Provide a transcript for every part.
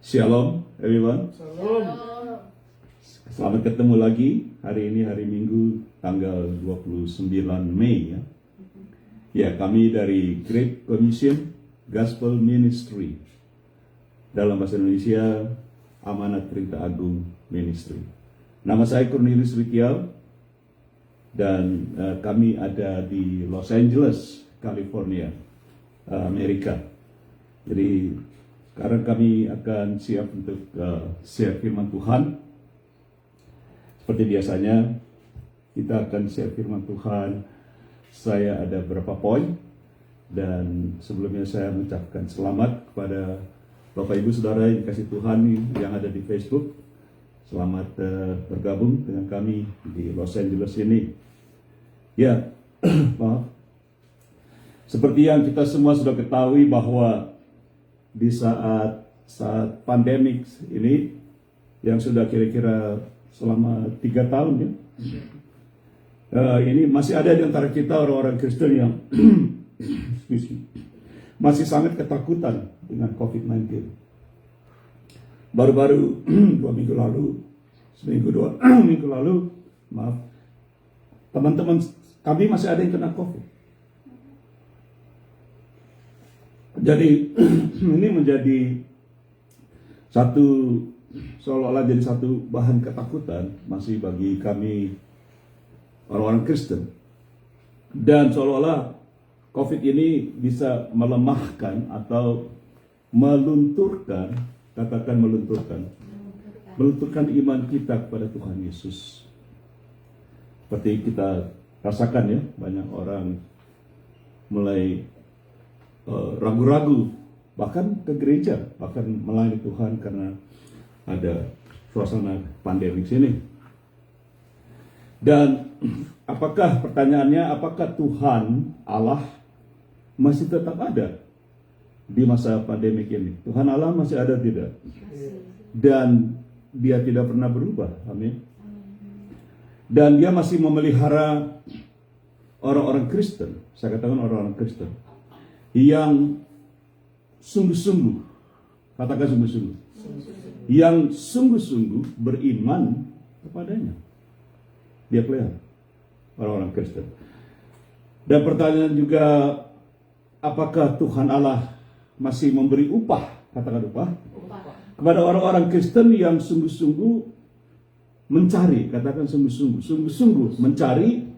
Shalom everyone. Shalom. Selamat ketemu lagi. Hari ini hari Minggu tanggal 29 Mei ya. Ya, kami dari Great Commission Gospel Ministry. Dalam bahasa Indonesia, Amanat Perintah Agung Ministry. Nama saya Cornelius Rikial dan kami ada di Los Angeles, California, Amerika. Jadi sekarang kami akan siap untuk share firman Tuhan. Seperti biasanya, kita akan share firman Tuhan. Saya ada beberapa poin. Dan sebelumnya saya mengucapkan selamat kepada Bapak Ibu Saudara yang dikasih Tuhan yang ada di Facebook. Selamat bergabung dengan kami di Los Angeles ini. Ya, maaf. Seperti yang kita semua sudah ketahui bahwa di saat pandemik ini yang sudah kira-kira selama 3 tahun ya, ini masih ada di antara kita orang-orang Kristen yang masih sangat ketakutan dengan COVID-19. Baru-baru 2 minggu lalu, dua minggu lalu, maaf, teman-teman kami masih ada yang kena COVID. Jadi ini menjadi seolah-olah jadi satu bahan ketakutan masih bagi kami orang-orang Kristen. Dan seolah-olah COVID ini bisa melemahkan atau melunturkan iman kita kepada Tuhan Yesus. Seperti kita rasakan ya, banyak orang mulai ragu-ragu, bahkan ke gereja, bahkan melayani Tuhan karena ada suasana pandemik sini. Dan pertanyaannya, apakah Tuhan Allah masih tetap ada di masa pandemik ini? Tuhan Allah masih ada tidak? Dan Dia tidak pernah berubah, amin. Dan Dia masih memelihara orang-orang Kristen, saya katakan orang-orang Kristen, yang sungguh-sungguh, katakan sungguh-sungguh, yang sungguh-sungguh beriman kepadanya. Dia pelihara orang-orang Kristen. Dan pertanyaan juga, apakah Tuhan Allah masih memberi upah, katakan upah, kepada orang-orang Kristen yang sungguh-sungguh mencari, katakan sungguh-sungguh mencari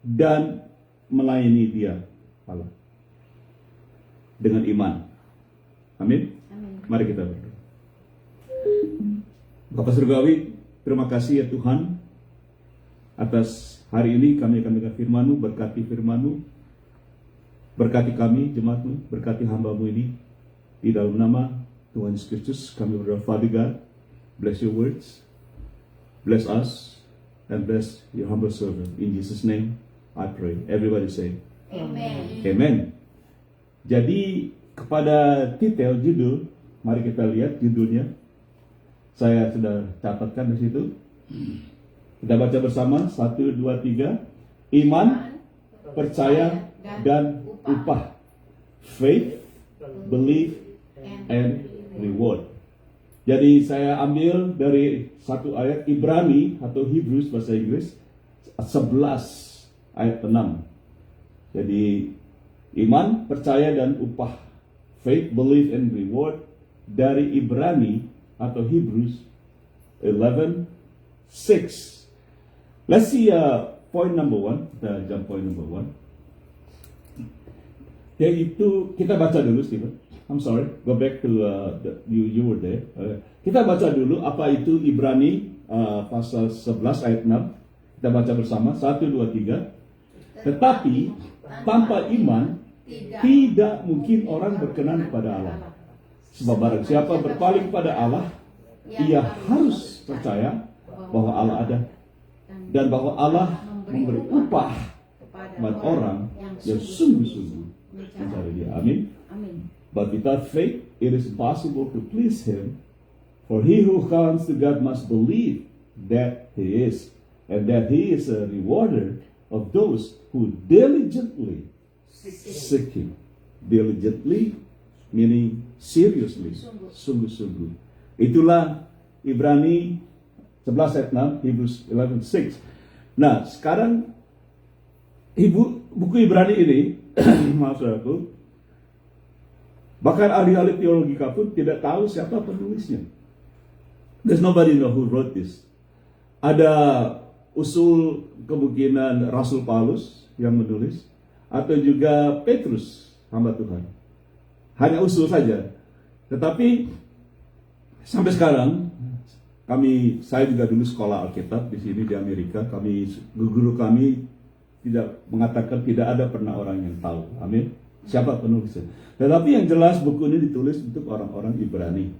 dan melayani Dia Allah dengan iman. Amin. Mari kita berdoa. Bapa Surgawi, terima kasih ya Tuhan atas hari ini kami akan dengar firman-Mu. Berkati firman-Mu, berkati kami jemaat-Mu, berkati hamba-Mu ini. Di dalam nama Tuhan Yesus Kristus kami berdoa. Father God, bless your words, bless us, and bless your humble servant. In Jesus' name I pray. Everybody say Amen. Amen. Jadi kepada titel judul, mari kita lihat judulnya. Saya sudah catatkan di situ. Kita baca bersama 1, 2, 3. Iman, percaya, dan upah. Faith, belief, and reward. Jadi saya ambil dari satu ayat Ibrani atau Hebrews bahasa Inggris 11 ayat 6. Jadi iman, percaya, dan upah. Faith, belief, and reward. Dari Ibrani atau Hebrews 11:6. Let's see point number 1. Kita jump point number 1. Yaitu, kita baca dulu, Stephen. I'm sorry, go back to you were there. Kita baca dulu apa itu Ibrani pasal 11 ayat 6. Kita baca bersama 1, 2, 3. Tetapi tanpa iman tidak mungkin orang berkenan kepada Allah. Sebab barang siapa berpaling kepada Allah, ia harus percaya bahwa Allah ada dan bahwa Allah memberi upah kepada orang yang sungguh-sungguh mencari Dia. Amin. But without faith, it is impossible to please Him. For he who comes to God must believe that He is, and that He is a rewarder of those who diligently seek Him. Diligently meaning seriously, sungguh-sungguh. Itulah Ibrani 11 ayat 6, Hebrews 11:6. Nah, sekarang buku Ibrani ini, maksud aku, bahkan ahli-ahli teologika pun tidak tahu siapa penulisnya. There's nobody know who wrote this. Ada usul kemungkinan Rasul Paulus yang menulis, atau juga Petrus, hamba Tuhan. Hanya usul saja. Tetapi sampai sekarang, saya juga dulu sekolah Alkitab di sini di Amerika. Guru kami tidak mengatakan, tidak ada pernah orang yang tahu. Amin. Siapa penulisnya? Tetapi yang jelas buku ini ditulis untuk orang-orang Ibrani.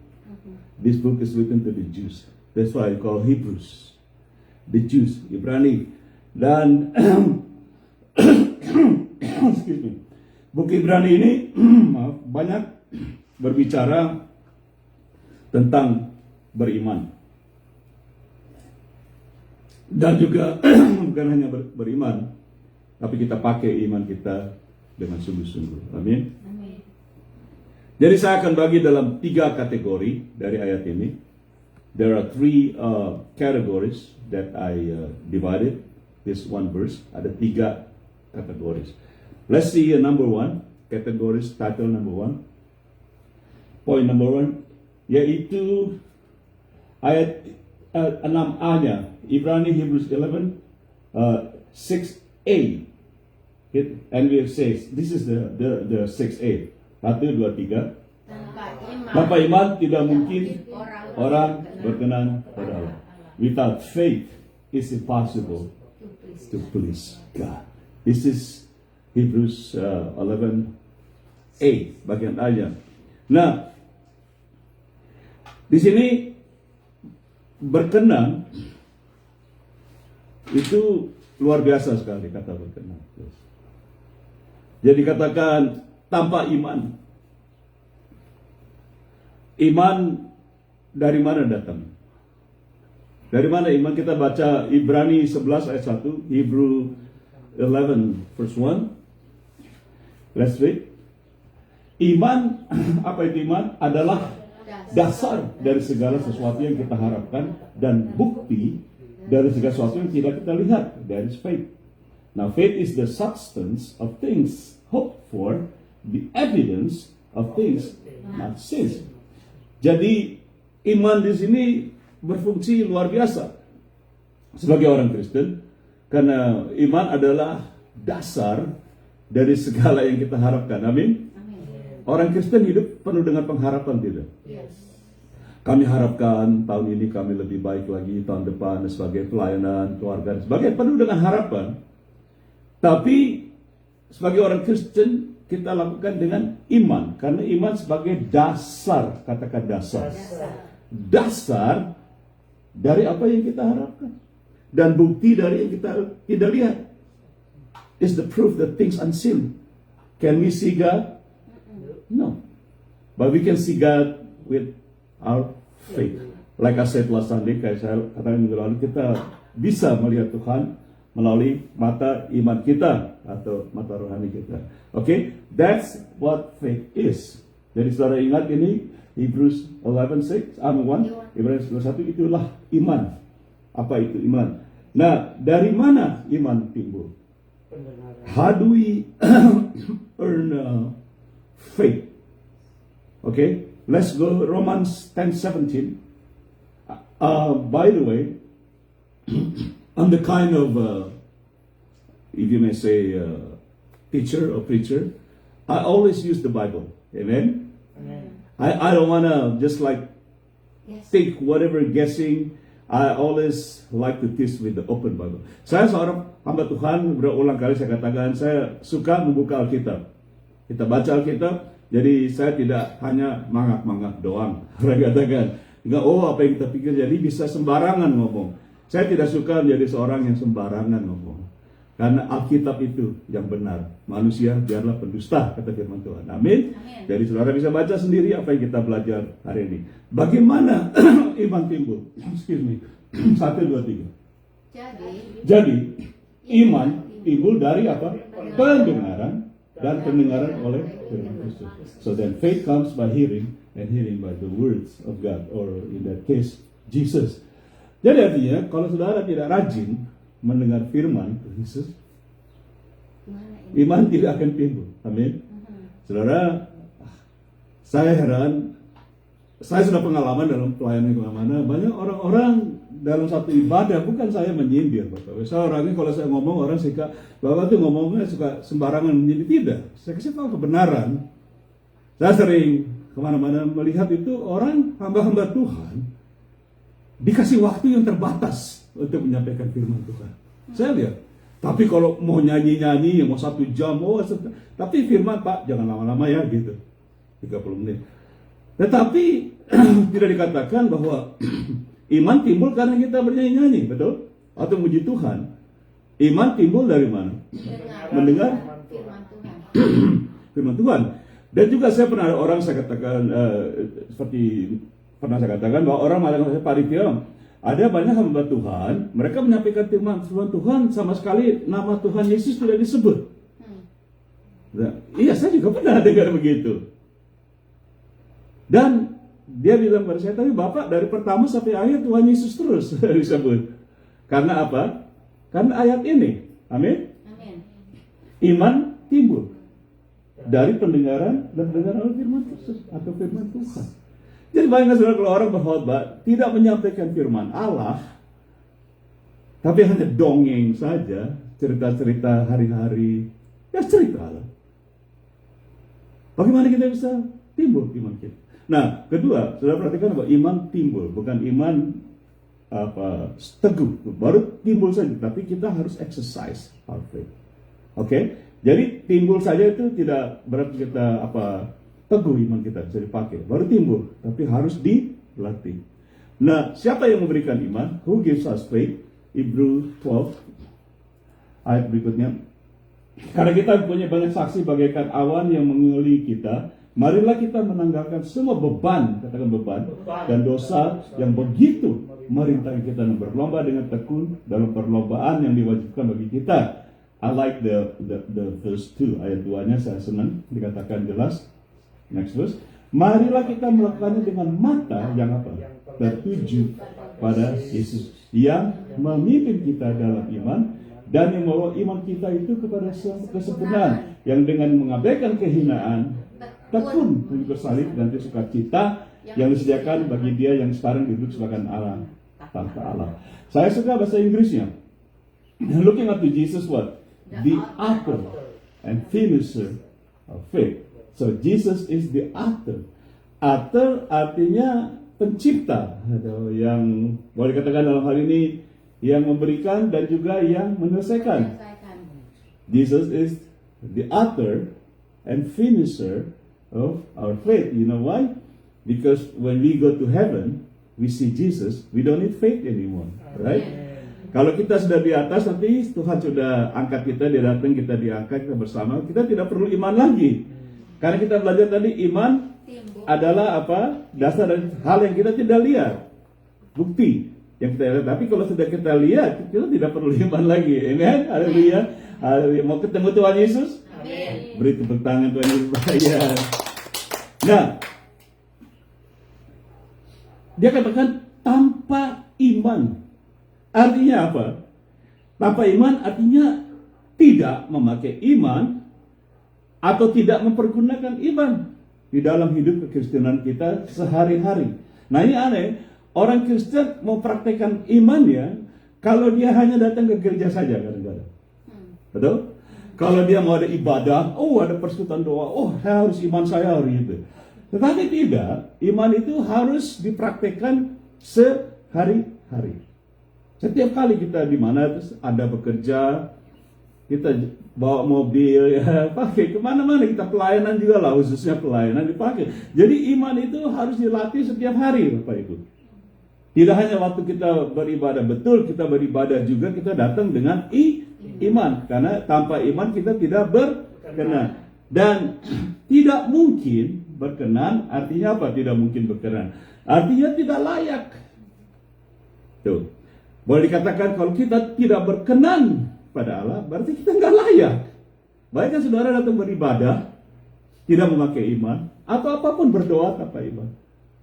This book is written to the Jews. That's why I call Hebrews. The Jews, Ibrani. Dan excuse me. Buku Ibrani ini banyak berbicara tentang beriman. Dan juga bukan hanya beriman, tapi kita pakai iman kita dengan sungguh-sungguh. Amin. Jadi saya akan bagi dalam 3 kategori dari ayat ini. There are 3 categories that I divided this one verse. Ada 3 categories. Let's see number 1, categories, title number 1. Point number 1, yaitu ayat 6a-nya, Ibrani Hebrews 11, 6a. And we say, this is the 6a. 1, 2, 3. Tanpa iman tidak mungkin orang berkenan pada Allah. Without faith, it's impossible to please God. This is Hebrews 11a, bagian A-nya. Nah, di sini berkenan itu luar biasa sekali kata berkenan. Jadi katakan tanpa iman. Iman dari mana datang? Dari mana iman? Kita baca Ibrani 11 ayat 1, Hebrew 11 verse 1. Let's read. Iman, apa itu iman? Adalah dasar dari segala sesuatu yang kita harapkan dan bukti dari segala sesuatu yang tidak kita lihat. That is faith. Now faith is the substance of things hoped for, the evidence of things not seen. Jadi iman di sini berfungsi luar biasa sebagai orang Kristen, karena iman adalah dasar dari segala yang kita harapkan. Amin. Orang Kristen hidup penuh dengan pengharapan, tidak? Yes. Kami harapkan tahun ini kami lebih baik lagi, tahun depan sebagai pelayanan, keluarga, sebagai penuh dengan harapan. Tapi sebagai orang Kristen kita lakukan dengan iman, karena iman sebagai dasar, katakan dasar. Dasar dari apa yang kita harapkan dan bukti dari yang kita tidak lihat. Is the proof that things unseen. Can we see God? No. But we can see God with our faith. Like I said last Sunday, kayak saya katakan minggu lalu, kita bisa melihat Tuhan melalui mata iman kita atau mata rohani kita. Okay? That's what faith is. Jadi saudara ingat ini Hebrews 11:6, 1, Ibrani 11:1, itulah iman. Apa itu iman? Nah, dari mana iman timbul? How do we earn faith? Okay, let's go Romans 10:17. By the way, I'm the kind of, if you may say, teacher or preacher. I always use the Bible. Amen? Amen. I don't want to just like think whatever guessing. I always like to teach with the open Bible. Saya seorang hamba Tuhan, berulang kali saya katakan, saya suka membuka Alkitab. Kita baca Alkitab, jadi saya tidak hanya mangap-mangap doang. Orang katakan, apa yang kita pikir, jadi bisa sembarangan ngomong. Saya tidak suka menjadi seorang yang sembarangan ngomong. Karena Alkitab itu yang benar. Manusia biarlah pendusta, kata firman Tuhan. Amin. Jadi saudara bisa baca sendiri apa yang kita belajar hari ini. Bagaimana iman timbul? Excuse me. 1, 2, 3. Jadi iman timbul dari apa? Pendengaran, dan pendengaran oleh firman Kristus. So then faith comes by hearing, and hearing by the words of God, or in that case, Jesus. Jadi artinya, kalau saudara tidak rajin mendengar firman Yesus, iman tidak akan timbul. Amin. Saudara, saya heran, saya sudah pengalaman dalam pelayanan kemana-mana, banyak orang-orang dalam satu ibadah, bukan saya menyindir, Bapak. Saya orangnya kalau saya ngomong, orang suka, Bapak tuh ngomongnya suka sembarangan menyindir. Tidak, saya kasih tahu kebenaran. Saya sering kemana-mana melihat itu orang hamba-hamba Tuhan dikasih waktu yang terbatas untuk menyampaikan firman Tuhan. Saya lihat. Tapi kalau mau nyanyi-nyanyi, mau 1 jam, tapi firman Pak, jangan lama-lama ya gitu. 30 menit. Tetapi tidak dikatakan bahwa iman timbul karena kita bernyanyi-nyanyi, betul? Atau muji Tuhan. Iman timbul dari mana? Mendengar firman Tuhan. Firman Tuhan. Dan juga saya pernah ada orang, saya katakan seperti pernah saya katakan bahwa orang mengatakan Pak Rifia, ada banyak hamba Tuhan, mereka menyampaikan firman Tuhan, sama sekali nama Tuhan Yesus tidak disebut. Nah, iya, saya juga pernah dengar begitu. Dan dia bilang pada saya, tapi Bapak dari pertama sampai akhir Tuhan Yesus terus disebut. Karena apa? Karena ayat ini. Amin. Amin. Iman timbul dari pendengaran dan pendengaran firman Yesus atau firman Tuhan. Jadi bayangkan saudara, kalau orang berkhotbah tidak menyampaikan firman Allah, tapi hanya dongeng saja, cerita-cerita hari-hari, ya cerita Allah. Bagaimana kita bisa timbul iman kita? Nah, kedua, saudara perhatikan bahwa iman timbul, bukan iman teguh, baru timbul saja, tapi kita harus exercise our faith. Oke? Jadi timbul saja itu tidak berarti kita teguh iman kita bisa dipakai, baru timbul, tapi harus dilatih. Nah, siapa yang memberikan iman? Who gives us faith? Hebrews 12 ayat berikutnya. Karena kita punya banyak saksi bagaikan awan yang mengelilingi kita, marilah kita menanggalkan semua beban, katakan beban, dan dosa yang begitu merintangi kita, dan berlomba dengan tekun dalam perlombaan yang diwajibkan bagi kita. I like the verse 2, ayat 2-nya saya senang, dikatakan jelas. Next verse. Marilah kita melakukannya dengan mata yang tertuju pada Yesus, yang memimpin kita dalam iman dan yang membawa iman kita itu kepada kesempurnaan, yang dengan mengabaikan kehinaan tekun mengikut salib dan sukacita yang disediakan bagi dia yang sekarang duduk sebagai Allah, tahta Allah. Saya suka bahasa Inggrisnya. Looking at Jesus, what? The author and finisher of faith. So Jesus is the author. Author artinya pencipta, atau yang boleh dikatakan dalam hal ini yang memberikan dan juga yang menyelesaikan. Jesus is the author and finisher of our faith. You know why? Because when we go to heaven, we see Jesus, we don't need faith anymore, right? Kalau kita sudah di atas, nanti Tuhan sudah angkat kita, dia datang, kita diangkat, kita bersama, kita tidak perlu iman lagi. Karena kita belajar tadi, iman adalah apa? Dasar dari hal yang kita tidak lihat, bukti yang kita lihat. Tapi kalau sudah kita lihat, kita tidak perlu iman lagi. Amen. Haleluya. Mau ketemu Tuhan Yesus? Amin. Beri tepuk tangan Tuhan Yesus. Ya. Nah, dia katakan tanpa iman. Artinya apa? Tanpa iman artinya tidak memakai iman atau tidak mempergunakan iman di dalam hidup kekristenan kita sehari-hari. Nah, ini aneh. Orang Kristen mau praktekkan imannya kalau dia hanya datang ke gereja saja kadang-kadang. Betul? Kalau dia mau ada ibadah, ada persekutuan doa, saya harus iman saya hari itu. Tetapi tidak, iman itu harus dipraktekkan sehari-hari. Setiap kali kita di mana terus Anda bekerja, kita bawa mobil, ya, pakai kemana-mana, kita pelayanan juga lah, khususnya pelayanan dipakai. Jadi iman itu harus dilatih setiap hari, Bapak Ibu. Tidak hanya waktu kita beribadah, betul kita beribadah juga, kita datang dengan iman. Karena tanpa iman kita tidak berkenan. Dan tidak mungkin berkenan, artinya apa? Tidak mungkin berkenan. Artinya tidak layak. Tuh. Boleh dikatakan kalau kita tidak berkenan pada Allah, berarti kita nggak layak. Baikkan saudara datang beribadah, tidak memakai iman, atau apapun berdoa tanpa iman.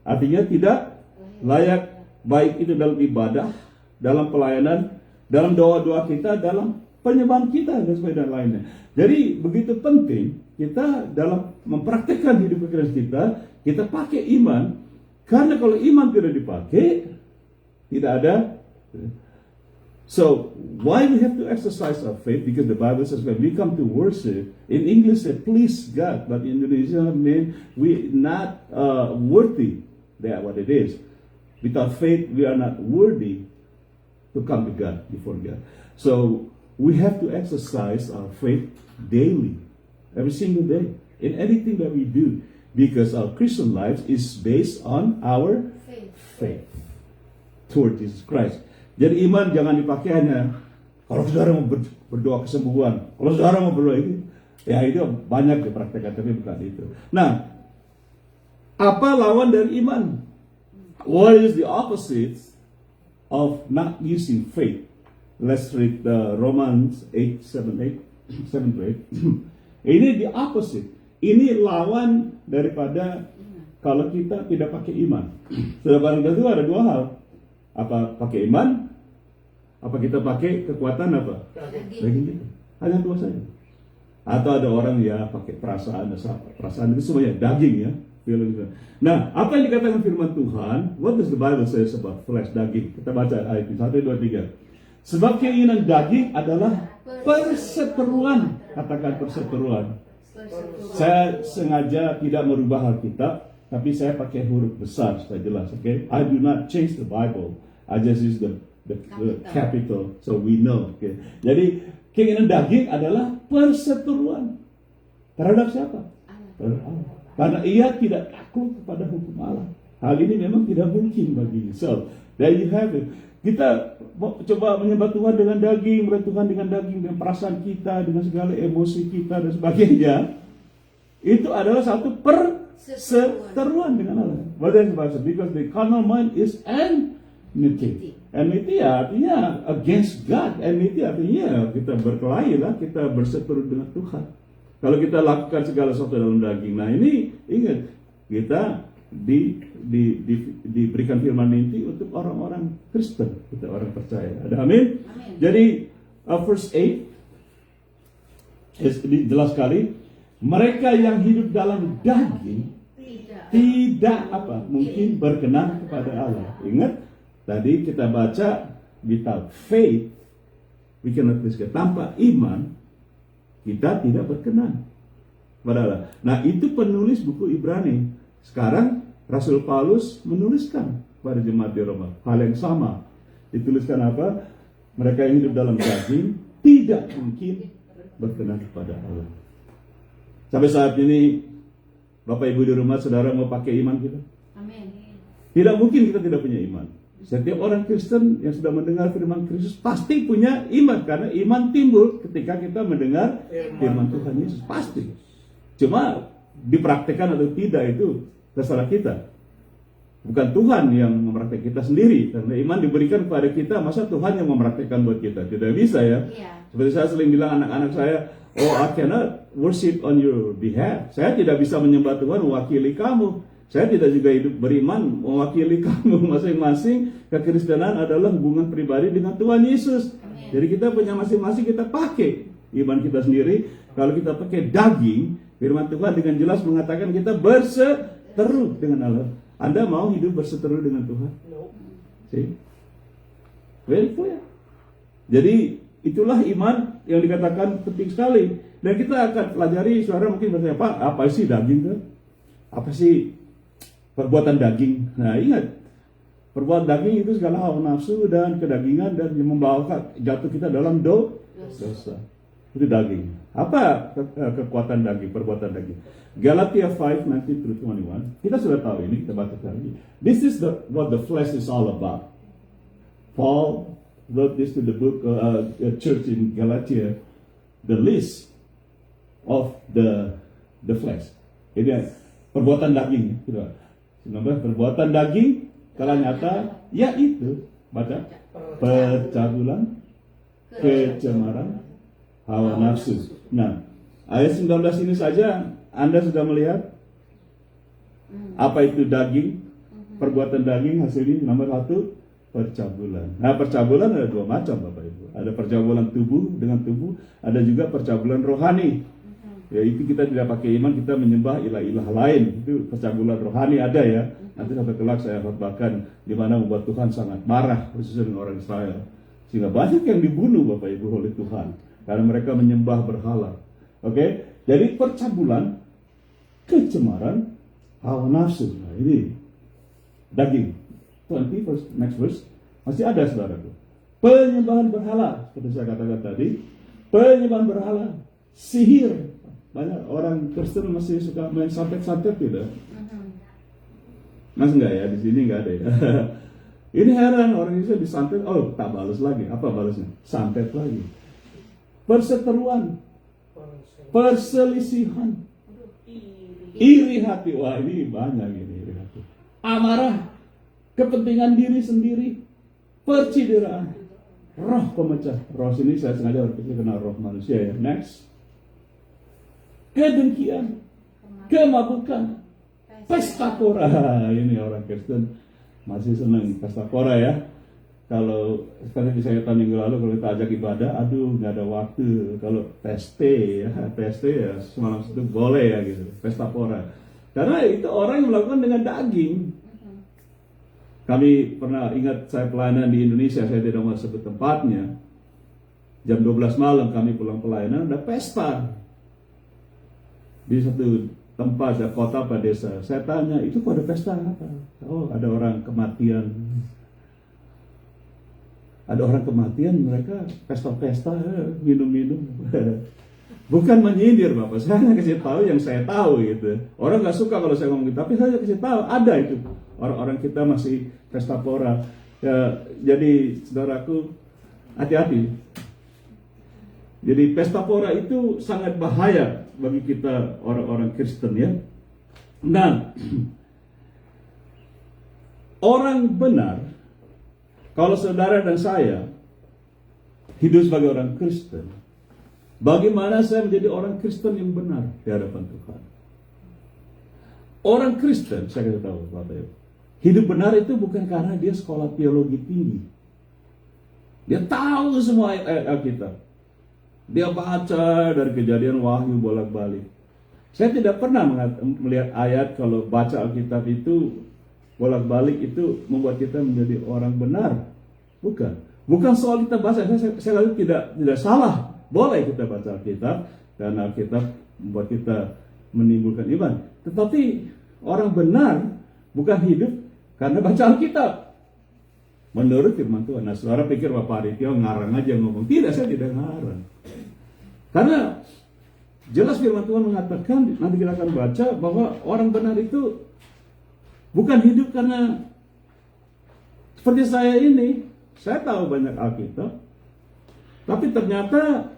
Artinya tidak layak, baik itu dalam ibadah, dalam pelayanan, dalam doa-doa kita, dalam penyembahan kita, dan sebagainya lainnya. Jadi begitu penting kita dalam mempraktekkan hidup kekristenan kita pakai iman, karena kalau iman tidak dipakai, tidak ada. So why we have to exercise our faith? Because the Bible says when we come to worship, in English say please God, but in Indonesia mean we not worthy. That's what it is. Without faith, we are not worthy to come to God, before God. So we have to exercise our faith daily, every single day, in anything that we do, because our Christian life is based on our faith toward Jesus Christ. Jadi iman jangan dipakai hanya kalau saudara mau berdoa kesembuhan, kalau saudara mau berdoa ini, ya itu banyak dipraktekkan, tapi bukan itu. Nah, apa lawan dari iman? What is the opposite of not using faith? Let's read Romans 7-8. Ini the opposite. Ini lawan daripada kalau kita tidak pakai iman. Sudah barang tentu ada dua hal. Apa pakai iman? Apa kita pakai kekuatan apa? Daging kita. Hanya dua saja. Atau ada orang ya pakai perasaan itu semuanya daging ya. Nah, apa yang dikatakan firman Tuhan? What does the Bible says about flesh, daging? Kita baca ayat 1, 2, 3. Sebab keinginan daging adalah perseteruan. Katakan perseteruan. Saya sengaja tidak merubah Alkitab, tapi saya pakai huruf besar supaya jelas, okay? I do not change the Bible. I just use the capital, so we know, okay? Jadi keinginan daging adalah perseteruan terhadap siapa? Terhadap Allah. Karena ia tidak takut kepada hukum Allah. Hal ini memang tidak mungkin baginya. So, there you have it. Kita coba menyembah Tuhan dengan daging, menyembah Tuhan dengan daging, dengan perasaan kita, dengan segala emosi kita dan sebagainya. Itu adalah satu perseteruan dengan Allah. What is it? Because the carnal mind is enmity. Enmity artinya against God. Enmity artinya kita berkelahi lah, kita berseteru dengan Tuhan. Kalau kita lakukan segala sesuatu dalam daging, nah ini ingat kita diberikan firman inti untuk orang-orang Kristen, kita orang percaya. Ada amin? Jadi verse 8 jelas sekali, mereka yang hidup dalam daging tidak apa mungkin berkenan kepada Allah. Ingat tadi kita baca without faith we cannot please God. Tanpa iman kita tidak berkenan kepada Allah. Nah, itu penulis buku Ibrani. Sekarang Rasul Paulus menuliskan pada jemaat di Roma hal yang sama. Dituliskan apa? Mereka yang hidup dalam daging tidak mungkin berkenan kepada Allah. Sampai saat ini Bapak Ibu di rumah, saudara mau pakai iman kita? Amin. Tidak mungkin kita tidak punya iman. Setiap orang Kristen yang sudah mendengar firman Kristus pasti punya iman, karena iman timbul ketika kita mendengar firman Tuhan Yesus, pasti. Cuma dipraktikkan atau tidak itu terserah kita. Bukan Tuhan yang mempraktikkan kita sendiri, karena iman diberikan kepada kita, masa Tuhan yang mempraktikkan buat kita? Tidak bisa ya. Seperti saya sering bilang anak-anak saya, I cannot worship on your behalf. Saya tidak bisa menyembah Tuhan mewakili kamu. Saya tidak juga hidup beriman mewakili kamu. Masing-masing kekristenan adalah hubungan pribadi dengan Tuhan Yesus. Amen. Jadi kita punya masing-masing, kita pakai iman kita sendiri. Kalau kita pakai daging, firman Tuhan dengan jelas mengatakan kita berseteru dengan Allah. Anda mau hidup berseteru dengan Tuhan? See? Very clear. Jadi itulah iman yang dikatakan penting sekali. Dan kita akan pelajari, saudara mungkin bertanya, Pak, apa sih daging kan? Apa sih perbuatan daging? Nah, ingat, perbuatan daging itu segala hawa nafsu dan kedagingan dan yang membawa jatuh kita dalam dosa. Itu daging. Apa kekuatan daging, perbuatan daging? Galatia 5:19-21. Kita sudah tahu ini, kita baca lagi. This is what the flesh is all about. Paul wrote this to the book church in Galatia, the list of the flesh. Ini perbuatan daging, gitu. Perbuatan daging kalau nyata yaitu baca percabulan, kecemaran, hawa nafsu. Nah, ayat 19 ini saja Anda sudah melihat apa itu daging? Perbuatan daging hasilnya nomor 1, percabulan. Nah, percabulan ada 2 macam Bapak Ibu. Ada percabulan tubuh dengan tubuh, ada juga percabulan rohani. Yaitu kita tidak pakai iman, kita menyembah ilah-ilah lain. Itu percabulan rohani ada ya. Nanti sampai kelak saya khotbahkan di mana membuat Tuhan sangat marah khususnya dengan orang Israel. Sehingga banyak yang dibunuh Bapak Ibu oleh Tuhan karena mereka menyembah berhala. Oke? Jadi percabulan, kecemaran, hawa nafsu. Nah, ini daging. 20 verse, next verse. Masih ada saudaraku. Penyembahan berhala, seperti saya katakan tadi. Penyembahan berhala, sihir. Banyak orang Kristen masih suka main santet-santet tidak? Mas enggak ya, di sini enggak ada ya. Ini heran, orang Indonesia disantet, oh tak balas lagi. Apa balasnya? Santet lagi. Perseteruan, perselisihan, iri hati. Wah, ini banyak ini iri hati. Amarah, kepentingan diri sendiri, percideraan, roh pemecah. Roh sini saya sengaja berpikir kena roh manusia ya. Next. Kedengkian, kemabukan, pesta pora. Ini orang Kristen masih senang pesta pora ya. Kalau seperti saya kata minggu lalu, kalau kita ajak ibadah, aduh nggak ada waktu. Kalau peste ya semalam itu boleh ya gitu, pesta pora. Karena itu orang yang melakukan dengan daging. Kami pernah ingat saya pelayanan di Indonesia, saya tidak mau sebut tempatnya. Jam 12 malam kami pulang pelayanan, ada pesta di satu tempat, ada kota apa desa. Saya tanya, itu kok ada pesta apa? Oh, ada orang kematian. Ada orang kematian, mereka pesta-pesta, minum-minum. Bukan menyindir Bapak, saya hanya kasih tahu yang saya tahu gitu. Orang nggak suka kalau saya ngomong gitu, tapi saya kasih tahu ada itu. Orang-orang kita masih pesta pora. Ya, jadi saudaraku, hati-hati. Jadi pesta pora itu sangat bahaya bagi kita orang-orang Kristen ya. Nah, orang benar, kalau saudara dan saya hidup sebagai orang Kristen, bagaimana saya menjadi orang Kristen yang benar di hadapan Tuhan? Orang Kristen, saya kasih tahu Bapak Ibu, hidup benar itu bukan karena dia sekolah teologi tinggi. Dia tahu semua ayat Alkitab. Dia baca dari Kejadian, Wahyu bolak-balik. Saya tidak pernah melihat ayat kalau baca Alkitab itu bolak-balik itu membuat kita menjadi orang benar. Bukan soal kita baca. Saya tidak salah. Boleh kita baca Alkitab dan Alkitab membuat kita menimbulkan iman. Tetapi orang benar bukan hidup karena baca Alkitab. Menurut firman Tuhan. Nah, saudara pikir Bapak Aditya ngarang aja ngomong. Tidak, saya tidak ngarang. Karena jelas firman Tuhan mengatakan, nanti kita akan baca bahwa orang benar itu bukan hidup karena seperti saya ini. Saya tahu banyak Alkitab, tapi ternyata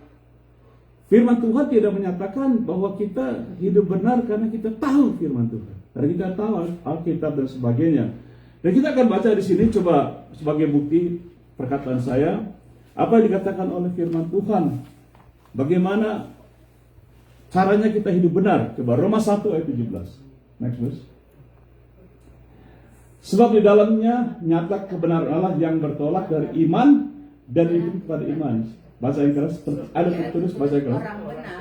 firman Tuhan tidak menyatakan bahwa kita hidup benar karena kita tahu firman Tuhan, karena kita tahu Alkitab dan sebagainya. Dan kita akan baca di sini, coba sebagai bukti perkataan saya, apa yang dikatakan oleh firman Tuhan. Bagaimana caranya kita hidup benar? Coba Roma 1 ayat 17. Next verse. Sebab di dalamnya nyata kebenaran Allah yang bertolak dari iman dan hidup kepada iman. Bahasa yang keras, ada tertulis bahasa yang keras.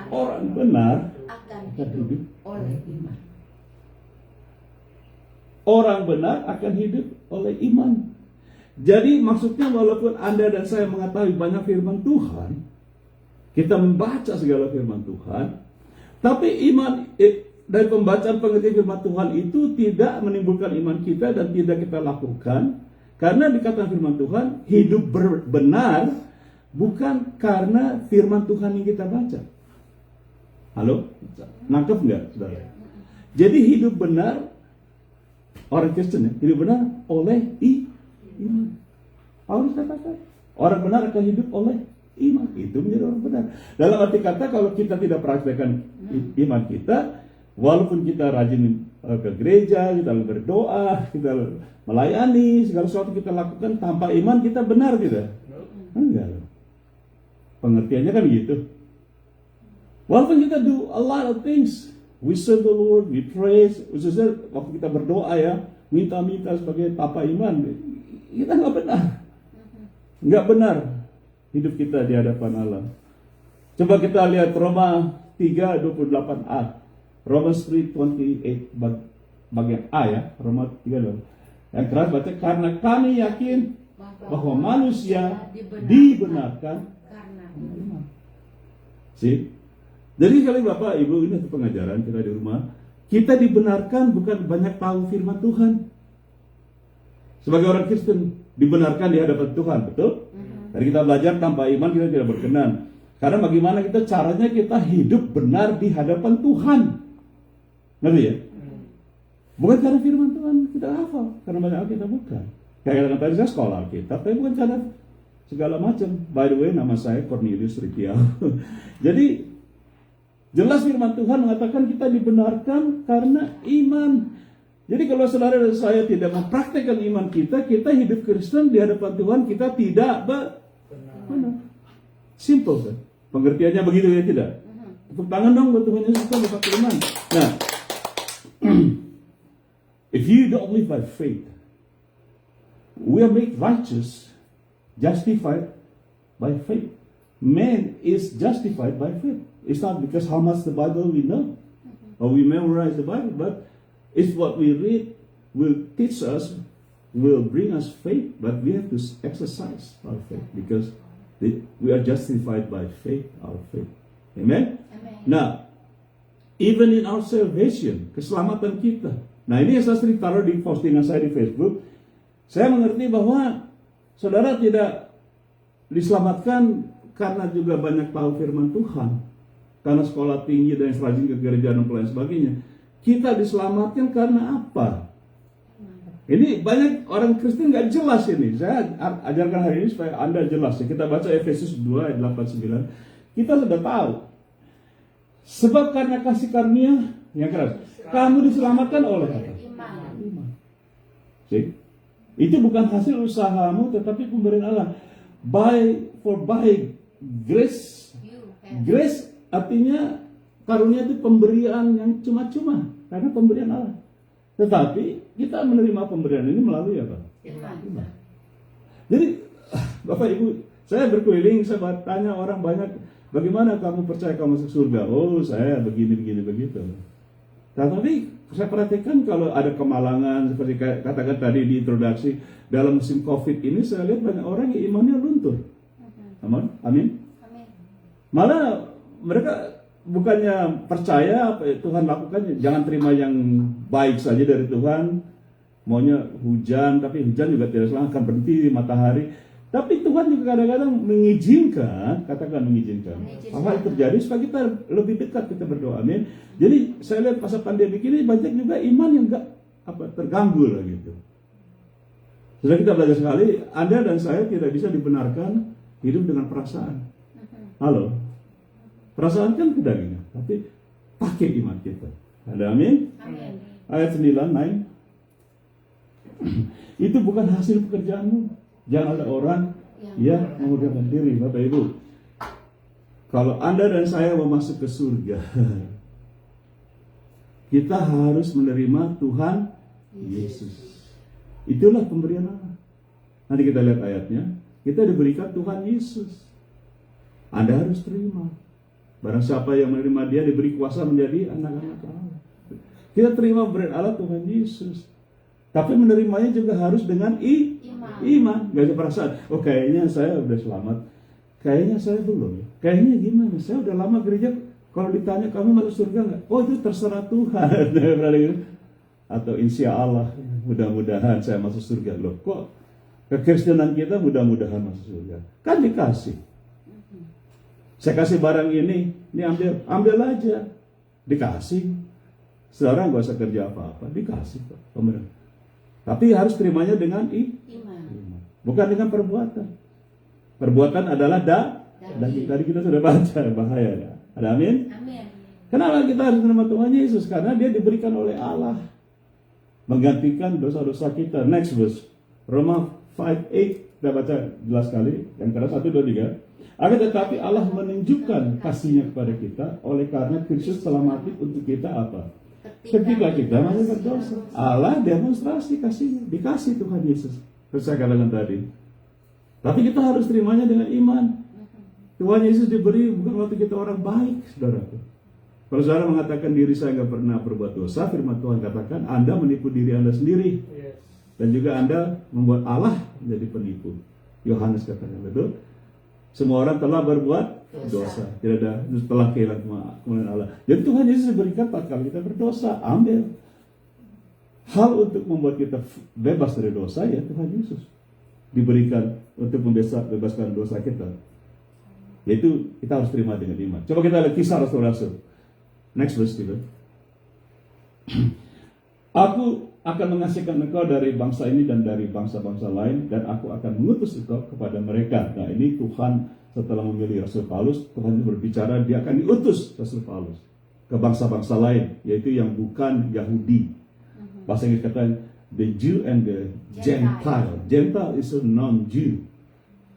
Orang benar akan hidup oleh iman. Orang benar akan hidup oleh iman. Jadi maksudnya walaupun Anda dan saya mengetahui banyak firman Tuhan, kita membaca segala firman Tuhan, tapi iman dari pembacaan pengertian firman Tuhan itu tidak menimbulkan iman kita dan tidak kita lakukan, karena dikatakan firman Tuhan hidup benar bukan karena firman Tuhan yang kita baca. Halo? Nangkep nggak saudara? Jadi hidup benar orang Kristen ya, hidup benar oleh iman. Paulus katakan orang benar akan hidup oleh iman, itu menjadi orang benar. Dalam arti kata, kalau kita tidak praktekkan iman kita, walaupun kita rajin ke gereja, kita berdoa, kita melayani, segala sesuatu kita lakukan tanpa iman, kita benar tidak? Enggak. Pengertiannya kan gitu. Walaupun kita do a lot of things, we serve the Lord, we praise. Khususnya waktu kita berdoa ya, minta-minta sebagai papa iman, kita nggak benar. Nggak benar hidup kita di hadapan Allah. Coba kita lihat Roma 3:28a. Romans 3:28 bagian A ya, Roma 3:28. Yang keras baca, karena kami yakin bahwa manusia dibenarkan karena iman. See? Jadi sekali Bapak Ibu, ini pengajaran kita di rumah. Kita dibenarkan bukan banyak tahu firman Tuhan. Sebagai orang Kristen dibenarkan di hadapan Tuhan, betul? Dari kita belajar tanpa iman kita tidak berkenan. Karena bagaimana kita caranya kita hidup benar di hadapan Tuhan. Ngerti ya? Bukan karena firman Tuhan kita hafal, karena banyak kita bukan. Kayak tadi saya sekolah Alkitab, tapi bukan karena segala macam. By the way, nama saya Cornelius Rikial. Jadi jelas firman Tuhan mengatakan kita dibenarkan karena iman. Jadi kalau saudara dan saya tidak mempraktekkan iman kita, kita hidup Kristen di hadapan Tuhan kita tidak benar. Simple kan? Pengertiannya begitu ya tidak? Tepuk tangan dong buat Tuhan Yesus, kita dapat iman. Nah, if you don't live by faith, we are made righteous, justified by faith. Man is justified by faith. It's not because how much the Bible we know, or we memorize the Bible, but it's what we read will teach us, will bring us faith, but we have to exercise our faith because we are justified by faith, our faith. Amen? Amen. Now, even in our salvation, keselamatan kita. Nah, ini yang saya sering taruh di postingan saya di Facebook. Saya mengerti bahwa saudara tidak diselamatkan karena juga banyak tahu firman Tuhan, karena sekolah tinggi dan rajin ke gereja dan lain sebagainya. Kita diselamatkan karena apa? Ini banyak orang Kristen nggak jelas ini. Saya ajarkan hari ini supaya Anda jelas. Kita baca Efesus 2 ayat 8-9. Kita sudah tahu. Sebab karena kasih karunia yang keras, kamu diselamatkan oleh iman. See? Itu bukan hasil usahamu, tetapi pemberian Allah. By grace. Grace artinya karunia itu pemberian yang cuma-cuma, karena pemberian Allah. Tetapi kita menerima pemberian ini melalui apa? Iman. Jadi Bapak Ibu, saya berkeliling, saya tanya orang banyak, bagaimana kamu percaya kamu masuk surga? Oh, saya begini begitu. Tetapi saya perhatikan kalau ada kemalangan, seperti katakan tadi di introduksi, dalam musim COVID ini saya lihat banyak orang yang imannya luntur. Amin. Malah mereka bukannya percaya apa Tuhan lakukan, jangan terima yang baik saja dari Tuhan. Maunya hujan, tapi hujan juga tidak selalu akan berhenti matahari. Tapi Tuhan juga kadang-kadang mengizinkan, katakan mengizinkan. Apa yang terjadi supaya kita lebih dekat, kita berdoa. Amin. Jadi saya lihat masa pandemi ini banyak juga iman yang enggak terganggu lah gitu. Sudah kita belajar sekali, Anda dan saya tidak bisa dibenarkan hidup dengan perasaan. Halo. Perasaan kan kedagingan, tapi pakai iman kita. Ada amin? Amin. Ayat 9. Itu bukan hasil pekerjaanmu. Jangan ada orang yang mengundurkan diri, Bapak Ibu. Kalau Anda dan saya mau masuk ke surga, kita harus menerima Tuhan Yesus. Itulah pemberian Allah. Nanti kita lihat ayatnya. Kita diberikan Tuhan Yesus. Anda harus terima. Barang siapa yang menerima dia diberi kuasa menjadi anak-anak Allah. Kita terima pemberian Allah Tuhan Yesus. Tapi menerimanya juga harus dengan iman. Gak ada perasaan, oh kayaknya saya udah selamat, kayaknya saya belum. Kayaknya gimana, saya udah lama gereja. Kalau ditanya kamu masuk surga gak? Oh itu terserah Tuhan. Atau insya Allah, mudah-mudahan saya masuk surga. Loh kok kekristenan kita mudah-mudahan masuk surga? Kan dikasih. Saya kasih barang ini ambil aja. Dikasih. Saudara gak usah kerja apa-apa, dikasih kok. Tapi harus terimanya dengan iman. Bukan dengan perbuatan. Perbuatan adalah daging. Tadi kita sudah baca, bahaya ya. Ada amin? Amin. Kenapa kita harus menerima Tuhan Yesus? Karena dia diberikan oleh Allah. Menggantikan dosa-dosa kita. Next verse. Roma 5:8. Kita baca jelas sekali. Yang keras 1, 2, 3. Akan tetapi Allah menunjukkan kasih-Nya kepada kita oleh karena Kristus telah mati untuk kita apa? Ketika kita masih berdosa. Allah demonstrasi kasih-Nya, dikasih Tuhan Yesus. Terus saya katakan tadi. Tapi kita harus terimanya dengan iman. Tuhan Yesus diberi bukan waktu kita orang baik, saudaraku. Kalau saudara mengatakan diri saya nggak pernah berbuat dosa, firman Tuhan katakan Anda menipu diri Anda sendiri. Dan juga Anda membuat Allah menjadi penipu. Yohanes katakan, betul? Semua orang telah berbuat dosa. Tidak ada telah kehilangan kemuliaan Allah. Jadi Tuhan Yesus berikan tatkala kita berdosa, ambil. Hal untuk membuat kita bebas dari dosa ya Tuhan Yesus diberikan untuk membebaskan dosa kita. Yaitu kita harus terima dengan iman. Coba kita lihat Kisah Rasul-Rasul. Next verse kita. Aku akan mengasihkan engkau dari bangsa ini dan dari bangsa-bangsa lain, dan aku akan mengutus engkau kepada mereka. Nah ini Tuhan setelah memilih Rasul Paulus, Tuhan berbicara dia akan diutus Rasul Paulus ke bangsa-bangsa lain, yaitu yang bukan Yahudi. Bahasa Inggris kata the Jew and the Gentile. Gentile is a non-Jew.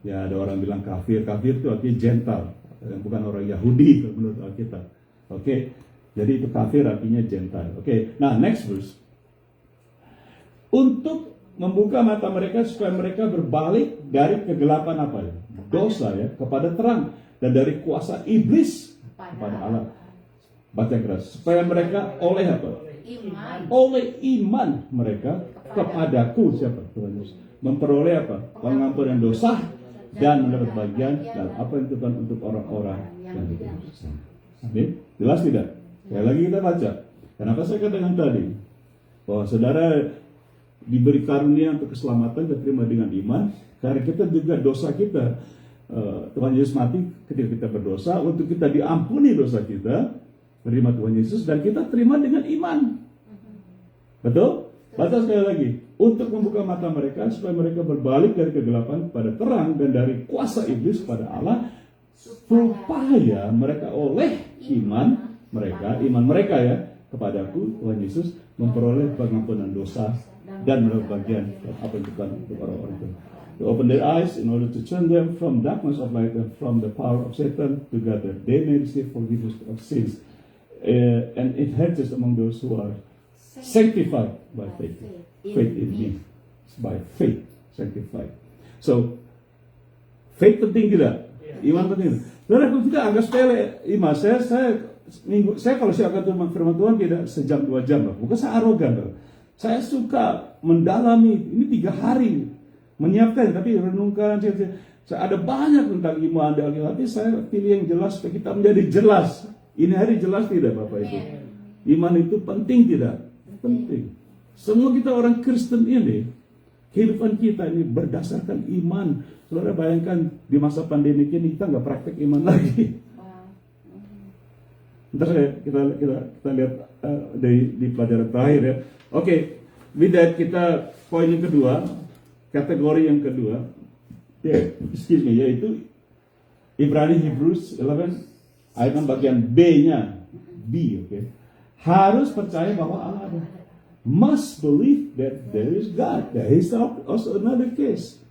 Ya ada orang bilang kafir. Kafir itu artinya Gentile, yang bukan orang Yahudi menurut Alkitab. Oke, jadi itu kafir artinya Gentile. Oke, nah next verse. Untuk membuka mata mereka supaya mereka berbalik dari kegelapan apa ya? Dosa ya, kepada terang, dan dari kuasa iblis kepada Allah. Baca keras. Supaya mereka oleh apa? Iman. Oleh iman mereka kepadaku, siapa? Tuhan Yesus. Memperoleh apa? Pengampunan dosa dan mendapat bagian dan apa yang Tuhan untuk orang-orang yang diutus. Amin. Jelas tidak? Sekali lagi kita baca. Kenapa saya katakan tadi bahwa saudara diberi karunia untuk keselamatan dan terima dengan iman, karena kita juga dosa kita. Tuhan Yesus mati ketika kita berdosa untuk kita diampuni dosa kita, menerima Tuhan Yesus dan kita terima dengan iman. Betul? Baca sekali lagi. Untuk membuka mata mereka supaya mereka berbalik dari kegelapan kepada terang dan dari kuasa iblis kepada Allah, supaya mereka oleh iman mereka ya kepadaku Tuhan Yesus memperoleh pengampunan dosa dan mendapat bagian apa yang Tuhan untuk orang-orang itu. To open their eyes in order to turn them from darkness of light and from the power of Satan to God, that they may receive forgiveness of sins and inheritance among those who are sanctified by faith. Faith in me. By faith sanctified. So faith penting tidak? Iman penting. Saudara, aku tidak agak sepele iman. Saya kalau saya akan firman Tuhan tidak sejam 2 jam loh. Bukan saya arogan loh. Saya suka mendalami ini 3 hari menyiapkan, tapi renungkan. Saya ada banyak tentang iman dan tapi saya pilih yang jelas supaya kita menjadi jelas. Ini hari jelas tidak Bapak Ibu? Iman itu penting tidak? Penting. Semua kita orang Kristen ini, kehidupan kita ini berdasarkan iman. Saudara bayangkan di masa pandemi ini kita nggak praktek iman lagi. Ntar kita lihat di pelajaran terakhir ya. Oke, with that kita poin yang kedua, kategori yang kedua, yaitu Ibrani Hebrews 11 ayat 6 bagian B-nya, oke. Harus percaya bahwa Allah ada. Must believe that there is God. There is also another case.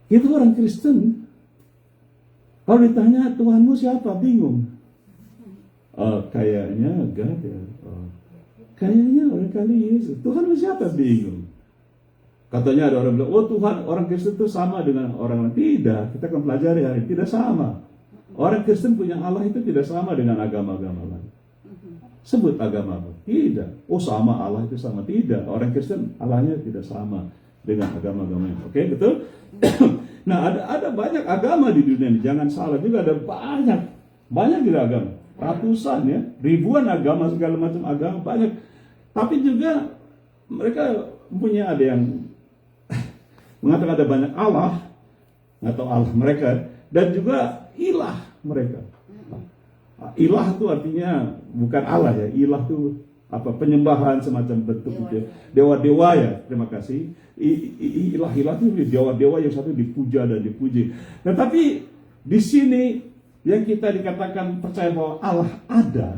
Itu orang Kristen. Kalau ditanya Tuhanmu siapa, bingung. Kayaknya God ya. Kayaknya orang kali Yesus. Tuhanmu siapa, bingung. Katanya ada orang bilang, oh Tuhan, orang Kristen itu sama dengan orang lain. Tidak, kita akan pelajari hari ini. Tidak sama. Orang Kristen punya Allah itu tidak sama dengan agama-agama lain. Sebut agama apa? Tidak. Oh sama, Allah itu sama. Tidak. Orang Kristen Allahnya tidak sama dengan agama-agama yang. Oke, betul? Nah, ada banyak agama di dunia ini. Jangan salah juga, ada banyak juga agama. Ratusan ya, ribuan agama, segala macam agama, banyak. Tapi juga mereka punya ada yang mengatakan ada banyak Allah atau Allah mereka, dan juga ilah mereka. Ilah itu artinya bukan Allah ya, ilah itu apa, penyembahan semacam bentuk itu. Dewa-dewa ya, terima kasih. Ilah-ilah itu dewa-dewa yang satu dipuja dan dipuji. Nah, tapi di sini yang kita dikatakan percaya bahwa Allah ada,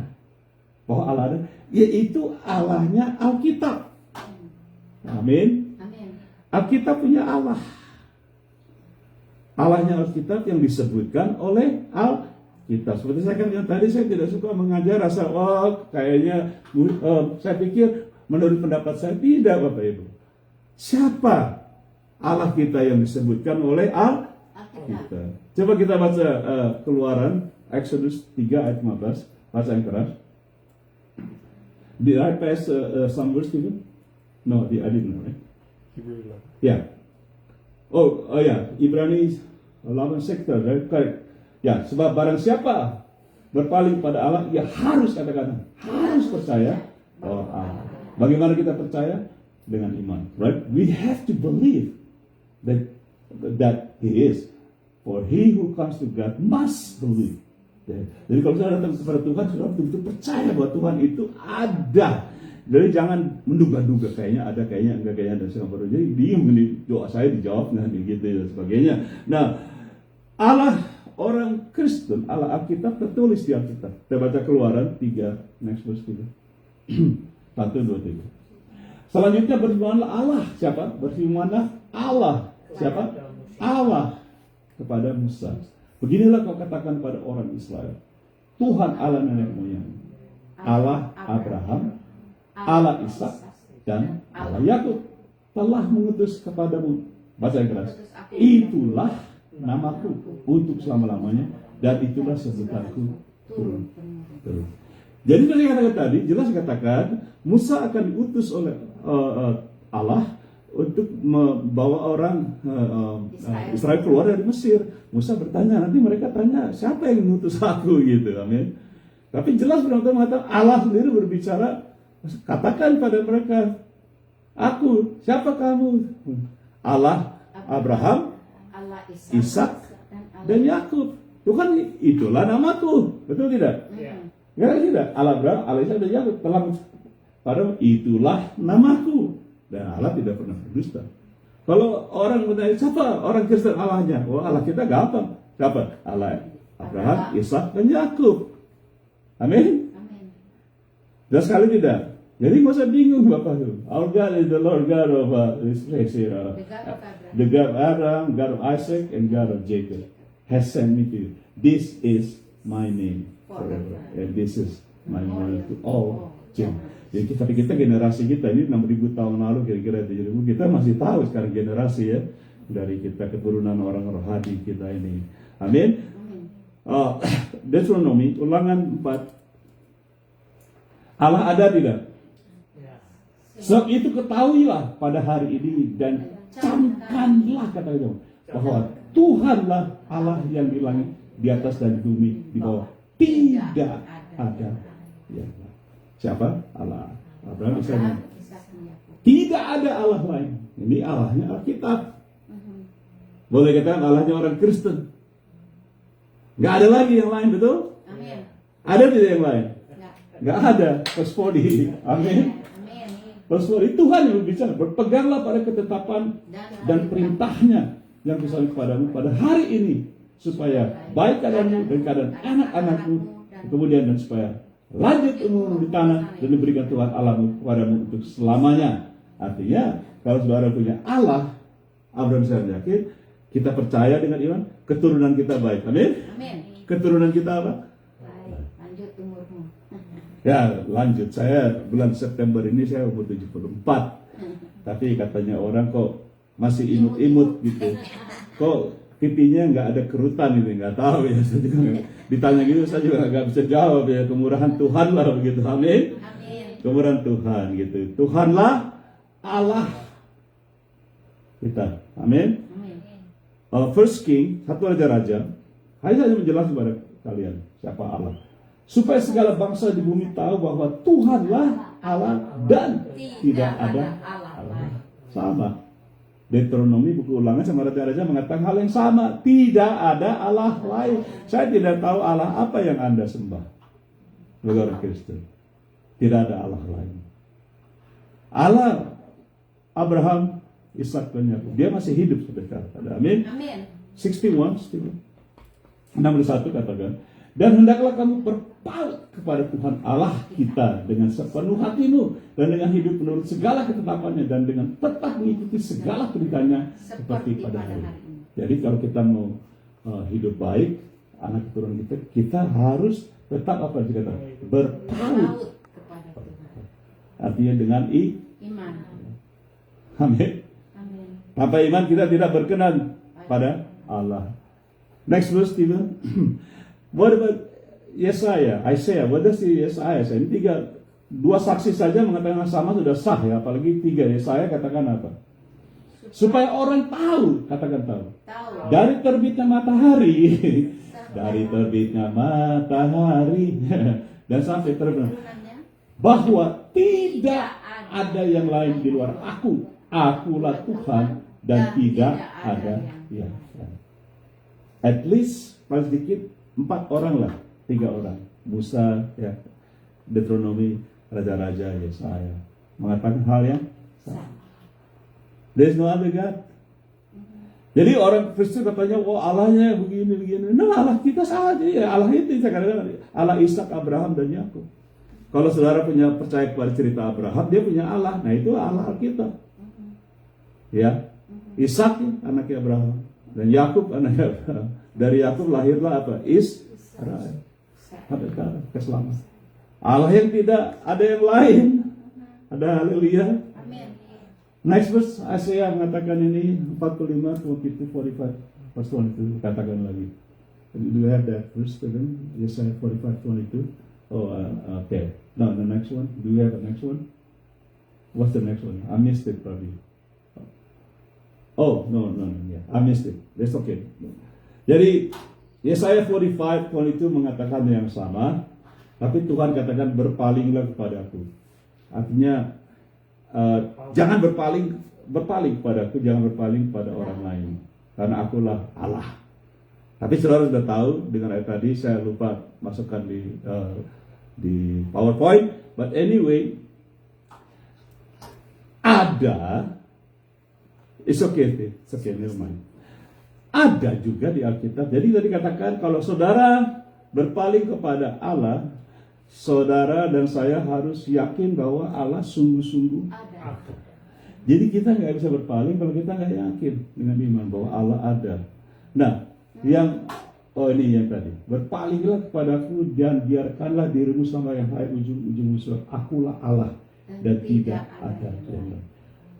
yaitu Allahnya Alkitab. Amin. Alkitab punya Allah. Allahnya Alkitab yang disebutkan oleh Alkitab. Seperti saya katakan tadi, saya tidak suka mengajar asal kayaknya saya pikir menurut pendapat saya tidak, Bapak Ibu. Siapa Allah kita yang disebutkan oleh Alkitab? Coba kita baca Keluaran Exodus 3 ayat 15. Baca yang keras. Did I pass some verse to you? No, I didn't know, right? Yeah. Oh ya, Ibrani 11 sektor, right? Correct. Ya, sebab barang siapa berpaling pada Allah, ia harus katakan, harus percaya bahwa Allah. Bagaimana kita percaya? Dengan iman, right? We have to believe that He is. For he who comes to God must believe. Jadi kalau saya datang kepada Tuhan, saudara betul-betul percaya bahwa Tuhan itu ada. Jadi jangan menduga-duga, kayaknya ada, kayaknya enggak, kayaknya ada. Jadi bingung, doa saya dijawab nggak gitu dan sebagainya. Nah, Allah orang Kristen, Allah Alkitab tertulis di Alkitab. Kita baca Keluaran 3, next verse 3. 1, 2, 3. Selanjutnya berfirmanlah Allah. Siapa? Berfirmanlah Allah. Siapa? Allah kepada Musa. Beginilah kau katakan pada orang Israel, Tuhan Allah nenek moyang, Allah Abraham, Allah Ishak, dan Allah Yakub telah mengutus kepadamu. Baca yang keras. Itulah namaku untuk selama-lamanya, dan itulah sebutanku turun. Jadi dari kata tadi jelas dikatakan Musa akan diutus oleh Allah untuk membawa orang Israel keluar dari Mesir. Musa bertanya, nanti mereka tanya, siapa yang mengutus aku gitu, amin. Tapi jelas benar-benar mengatakan Allah sendiri berbicara, katakan pada mereka, aku, siapa kamu? Allah Abraham, Allah Ishak, dan Yakub. Tuhan, itulah namaku, betul tidak? Ya tidak. Allah Abraham, Allah Ishak, dan Yakub telah pada itulah namaku. Dan Allah tidak pernah berdusta. Kalau orang bertanya, siapa orang Kristen Allahnya? Oh, Allah kita gampang. Siapa? Allah Abraham, Ishak, dan Yakub. Amin. Dan sekali tidak. Jadi nggak usah bingung Bapak itu. Our God is the Lord God of the God of Abraham, God of Isaac, and God of Jacob has sent me to you. This is my name forever, and this is my name to all children. Jadi tapi kita generasi kita ini 6.000 tahun lalu kira-kira 7.000 kita masih tahu sekarang generasi ya dari kita keturunan orang rohani kita ini. Amin. Deuteronomy Ulangan 4. Allah ada tidak? Sebab itu ketahuilah pada hari ini dan camkanlah kata-kata bahwa Tuhanlah Allah yang di langit, di atas dan di bumi, di bawah. Tidak ada yang siapa? Allah Abraham, Ishak. Tidak ada Allah lain. Ini Allahnya Alkitab. Boleh katakan Allahnya orang Kristen. Gak ada lagi yang lain, betul? Amin. Ada tidak yang lain? Gak ada. Firstbody. Amin. Firstbody. Tuhan yang berbicara. Berpeganglah pada ketetapan dan perintahnya yang kusalib kepadamu pada hari ini, supaya baik keadaanmu dan keadaan anak-anakmu, kemudian dan supaya lanjut umur di tanah dan diberikan Tuhan Allahmu kepadamu untuk selamanya. Artinya, kalau saudara punya Allah, Abraham, Ishak, dan Yakub, kita percaya dengan iman, keturunan kita baik. Amin. Keturunan kita apa? Baik. Lanjut umurmu. Ya, lanjut. Saya bulan September ini saya umur 74. Tapi katanya orang kok masih imut-imut gitu. Kok pipinya nggak ada kerutan ini, nggak tahu ya. Saya juga ditanya gitu, saya juga nggak bisa jawab ya. Kemurahan Tuhan lah begitu, amin. Kemurahan Tuhan gitu. Tuhanlah Allah kita, amin. First King, satu raja-raja. Saya hanya menjelaskan kepada kalian siapa Allah, supaya segala bangsa di bumi tahu bahwa Tuhanlah Allah dan tidak ada Allah. Sama. Deuteronomy buku Ulangan sama raja-raja mengatakan hal yang sama. Tidak ada Allah lain. Saya tidak tahu Allah apa yang Anda sembah sebagai orang Kristen. Tidak ada Allah lain. Allah Abraham, Ishak, dan Yakub. Dia masih hidup sampai sekarang. Amin. 61 61 katakan, dan hendaklah kamu berpaut kepada Tuhan Allah kita dengan sepenuh hatimu dan dengan hidup menurut segala ketetapannya dan dengan tetap mengikuti segala perintahnya seperti pada hari ini. Jadi kalau kita mau hidup baik, anak keturunan kita harus tetap apa dikatakan? Berpaut kepada Tuhan. Artinya dengan Iman. Amin. Amin. Tanpa iman kita tidak berkenan pada Allah. Next verse, Steven. What about Yesaya? Isaiah. What does Yesaya say? Ini dua saksi saja mengatakan sama sudah sah ya. Apalagi tiga. Yesaya katakan apa? Supaya orang tahu. Katakan tahu. Dari terbitnya matahari. Dari terbitnya matahari. Dan sampai terbitnya. Bahwa tidak ada yang lain di luar aku. Akulah Tuhan dan tidak ada yang lain. At least paling sedikit 4 orang lah, 3 orang. Musa, ya, Deuteronomi, Raja-Raja, Yesaya mengatakan hal yang sama. There's no other God. Jadi orang Kristen katanya, oh Allahnya begini. Nah, Allah kita saja ya. Allah itu kadang-kadang Allah Ishak, Abraham dan Yakub. Kalau saudara percaya kepada cerita Abraham, dia punya Allah. Nah itu Allah kita. Ya, Ishak anaknya Abraham dan Yakub anaknya Abraham. Dari Yakub lahirlah apa? Israel. Sampai sekarang keselamatan. Allah yang tidak ada yang lain. Ada haleluya. Next verse, Isaiah mengatakan ini 45, 22, 45. Verse 22 katakan lagi. Do you have that verse again? Isaiah 45, 22. Oh, okay. No, the next one. Do you have the next one? What's the next one? I missed it probably. Oh, no, yeah. I missed it. That's okay. Jadi, Yesaya 45, 22 mengatakan yang sama, tapi Tuhan katakan berpalinglah kepadaku. Artinya, jangan berpaling kepadaku, jangan berpaling kepada orang lain. Karena akulah Allah. Tapi saudara sudah tahu, dengan ayat tadi saya lupa masukkan di PowerPoint. But anyway, ada, it's okay, never mind. Ada juga di Alkitab. Jadi tadi katakan kalau saudara berpaling kepada Allah, saudara dan saya harus yakin bahwa Allah sungguh-sungguh ada. Jadi kita nggak bisa berpaling kalau kita nggak yakin dengan iman bahwa Allah ada. Nah, ini yang tadi. Berpalinglah kepadaku dan biarkanlah dirimu sampai hai ujung-ujung musuh. Akulah Allah dan tidak ada yang lain.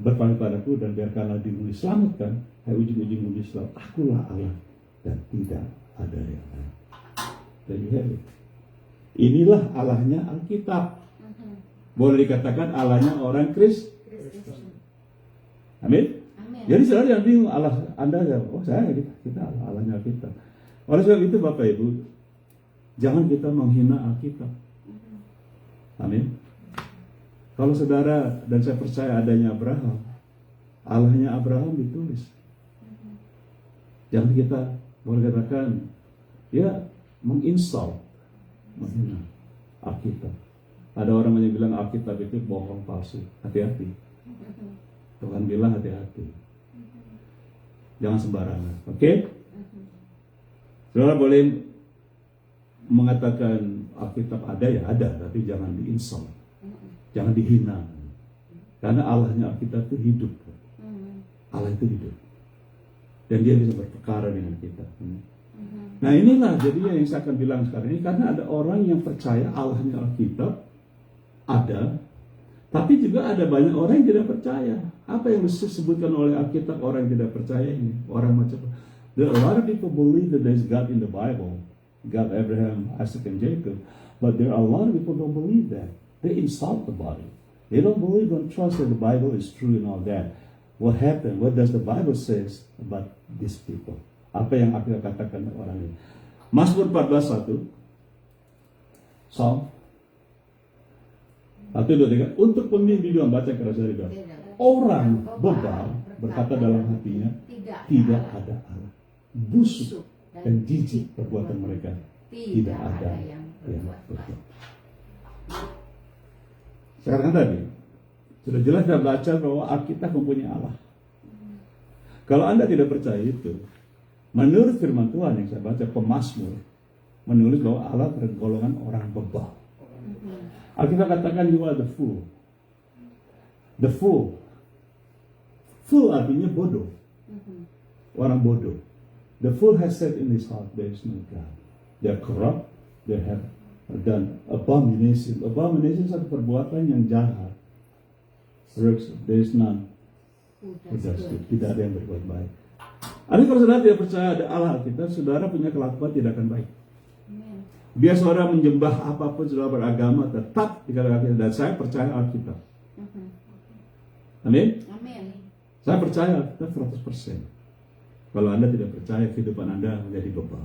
Berpaling padaku dan biarkanlah dirimu diselamatkan. Hai ujung-ujung Islam, akulah Allah dan tidak ada yang lain. Jadi inilah Allahnya Alkitab. Boleh dikatakan Allahnya orang Kristen. Amin. Jadi saudara yang bingung Allah Anda, oh saya kita Allahnya Alkitab. Oleh sebab itu Bapak Ibu, jangan kita menghina Alkitab. Amin. Kalau saudara dan saya percaya adanya Abraham, Allahnya Abraham ditulis. Jangan kita boleh katakan ya menginstal, menghina Alkitab. Ada orang yang bilang Alkitab itu bohong palsu. Hati-hati. Tuhan bilang hati-hati. Jangan sembarangan. Oke? Saudara boleh mengatakan Alkitab ada ya ada, tapi jangan diinstal. Jangan dihina. Karena Allahnya Alkitab itu hidup. Allah itu hidup. Dan dia bisa berperkara dengan kita. Nah inilah jadinya yang saya akan bilang sekarang ini. Karena ada orang yang percaya Allahnya Alkitab ada, tapi juga ada banyak orang yang tidak percaya. Apa yang disebutkan oleh Alkitab orang yang tidak percaya ini? Orang macam there are a lot of people believe that there's God in the Bible, God Abraham, Isaac, and Jacob, but there are a lot of people who don't believe that. They insult the Bible. They don't believe and trust that the Bible is true and all that. What happened? What does the Bible says about these people? Apa yang aku katakan orang ini? Mazmur 14:1. Psalm 1:23. Untuk pemimpin juga baca keras dari bawah. Orang bebal berkata dalam hatinya, tidak ada Allah. Busuk dan jijik perbuatan mereka. Tidak ada yang berbuat. Sekarang tadi sudah jelas kita baca bahwa Alkitab mempunyai Allah. Kalau Anda tidak percaya itu, menurut firman Tuhan yang saya baca, pemazmur menulis bahwa Allah tergolongan orang bebal. Alkitab katakan you are the fool. The fool. Fool artinya bodoh. orang bodoh. The fool has said in his heart, there is no God. They are corrupt. They have done abomination. Abomination satu perbuatan yang jahat. There is none who does good. Tidak ada yang berbuat baik. Artinya kalau saudara tidak percaya ada Allah kita, saudara punya kelakuan tidak akan baik. Amen. Biar saudara menyembah apapun, saudara beragama, tetap dikatakan dan saya percaya Alkitab. Amin. Amen. Saya percaya Alkitab 100%. Kalau Anda tidak percaya, kehidupan Anda menjadi bebal.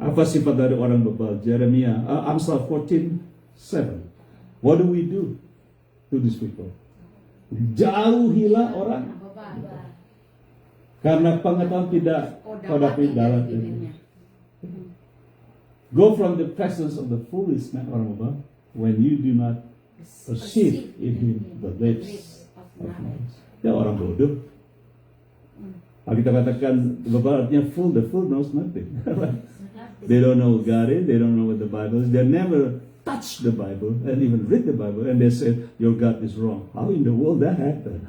Apa sifat dari orang bebal? Jeremia, Amsal 14:7. What do we do to these people? Jauhilah orang karena pengetahuan tidak pada dalam dirinya. Go from the presence of the foolish man, orang bebal, when you do not perceive in him the lips of knowledge. Ya orang bodoh. Kita katakan bebal artinya fool. The fool knows nothing. They don't know God is. They don't know what the Bible is. They never touch the Bible and even read the Bible. And they say your God is wrong. How in the world that happened?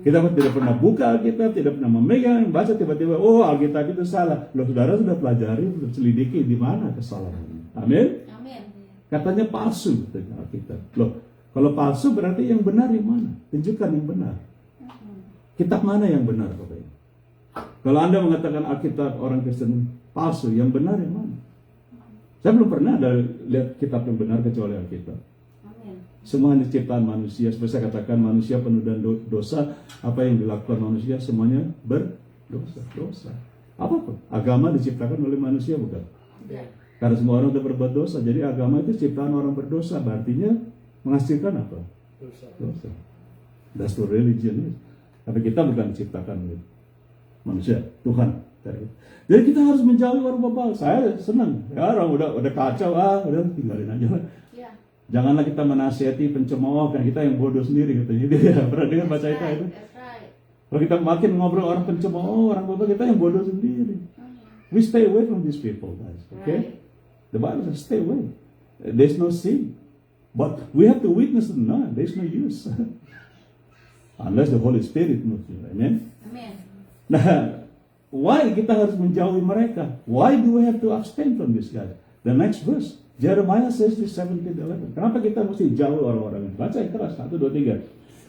Kita tidak pernah buka Alkitab, tidak pernah memegang, baca tiba-tiba, oh Alkitab itu salah. Loh, saudara sudah pelajari, sudah selidiki di mana kesalahannya. Amin. Amin. Katanya palsu Alkitab. Loh, kalau palsu berarti yang benar yang mana? Tunjukkan yang benar. Kitab mana yang benar, Bapak Ibu? Kalau Anda mengatakan Alkitab orang Kristen palsu, yang benar yang mana? Saya belum pernah ada lihat kitab yang benar kecuali Alkitab. Amin. Semuanya ciptaan manusia. Seperti saya katakan, manusia penuh dan dosa. Apa yang dilakukan manusia semuanya berdosa. Apapun. Agama diciptakan oleh manusia, bukan? Ya. Karena semua orang sudah berbuat dosa. Jadi agama itu ciptaan orang berdosa. Artinya menghasilkan apa? Dosa. That's what religion is. Tapi kita bukan diciptakan oleh manusia, Tuhan. Jadi kita harus menjauhi orang bebal. Saya senang. Ya, orang udah kacau, udah tinggalin aja lah. Ya. Janganlah kita menasihati pencemooh, kan kita yang bodoh sendiri katanya. Dia pernah dengar baca itu? That's right. Kalau kita makin ngobrol orang pencemooh, orang bebal, kita yang bodoh sendiri. We stay away from these people, guys. Okay? The Bible says stay away. There's no sin. But we have to witness them. No, there's no use. Unless the Holy Spirit moves you. Amen? Amen. Nah, why kita harus menjauhi mereka? Why do we have to abstain from this guys? The next verse, Jeremiah says this 17:11. Kenapa kita mesti jauh orang-orang ini? Baca yang keras, 1, 2, 3.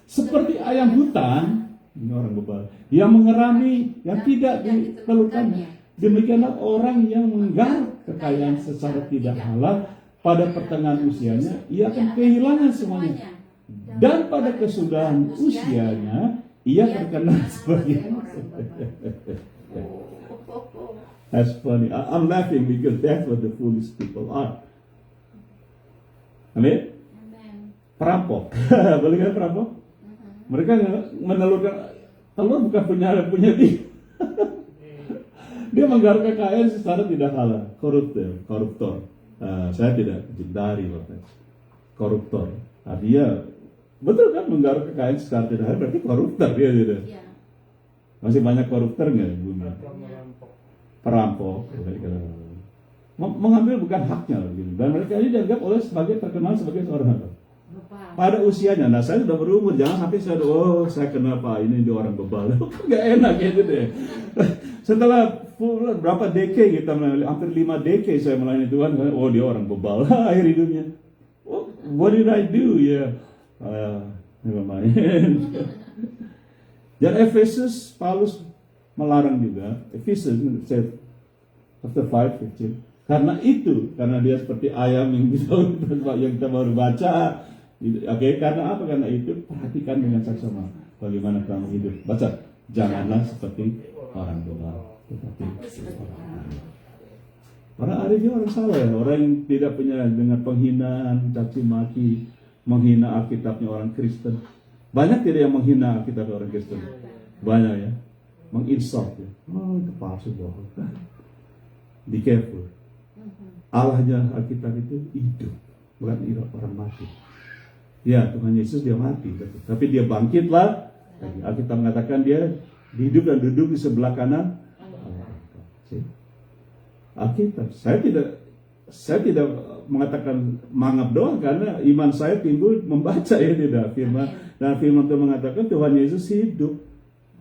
Seperti ayam hutan, ini orang bebal, yang mengerami, yang tidak ditelukannya. Demikianlah orang yang menggarap kekayaan secara tidak halal pada pertengahan usianya, ia akan kehilangan semuanya. Dan pada kesudahan usianya, ia terkena sebagai That's funny. I'm laughing because that's what the foolish people are. Amin? Perampok. Boleh kan perampok? Mereka menelurkan telur bukan punya dia. Dia menggarap kekayaan secara tidak halal. Koruptor. Saya tidak mencintai Bapak. Koruptor. Dia betul kan menggarap kekayaan secara tidak halal, berarti koruptor dia gitu. Ya. Masih banyak koruptor nggak di bumi? Perampok. Mengambil bukan haknya gitu. Dan mereka ini dianggap terkenal sebagai seorang apa? Pada usianya. Nah, saya sudah berumur, jangan sampai saya kenapa ini dia orang bebal. Gak enak gitu deh. Setelah berapa decade kita melayani, hampir 5 decade saya melayani Tuhan, dia orang bebal. Akhir hidupnya. What did I do? Never mind. Dan Efesus, Paulus melarang juga. Efesus chapter 5:15. Karena dia seperti ayam yang kita baru baca. Oke, karena apa? Karena itu perhatikan dengan saksama bagaimana kamu hidup. Baca, janganlah seperti orang bebal, tetapi orang arif orang salah ya, orang yang tidak punya dengan penghinaan, caci maki, menghina Alkitabnya orang Kristen. Banyak tidak yang menghina Alkitab orang Kristen? Banyak ya, menginsult ya. Itu palsu, bohong. Be careful. Allahnya Alkitab itu hidup, bukan orang mati. Ya, Tuhan Yesus dia mati, tapi dia bangkitlah. Alkitab mengatakan dia hidup dan duduk di sebelah kanan Alkitab. Saya tidak mengatakan mangap doang, karena iman saya timbul membaca ya tidak firman. Dan firman itu mengatakan Tuhan Yesus hidup.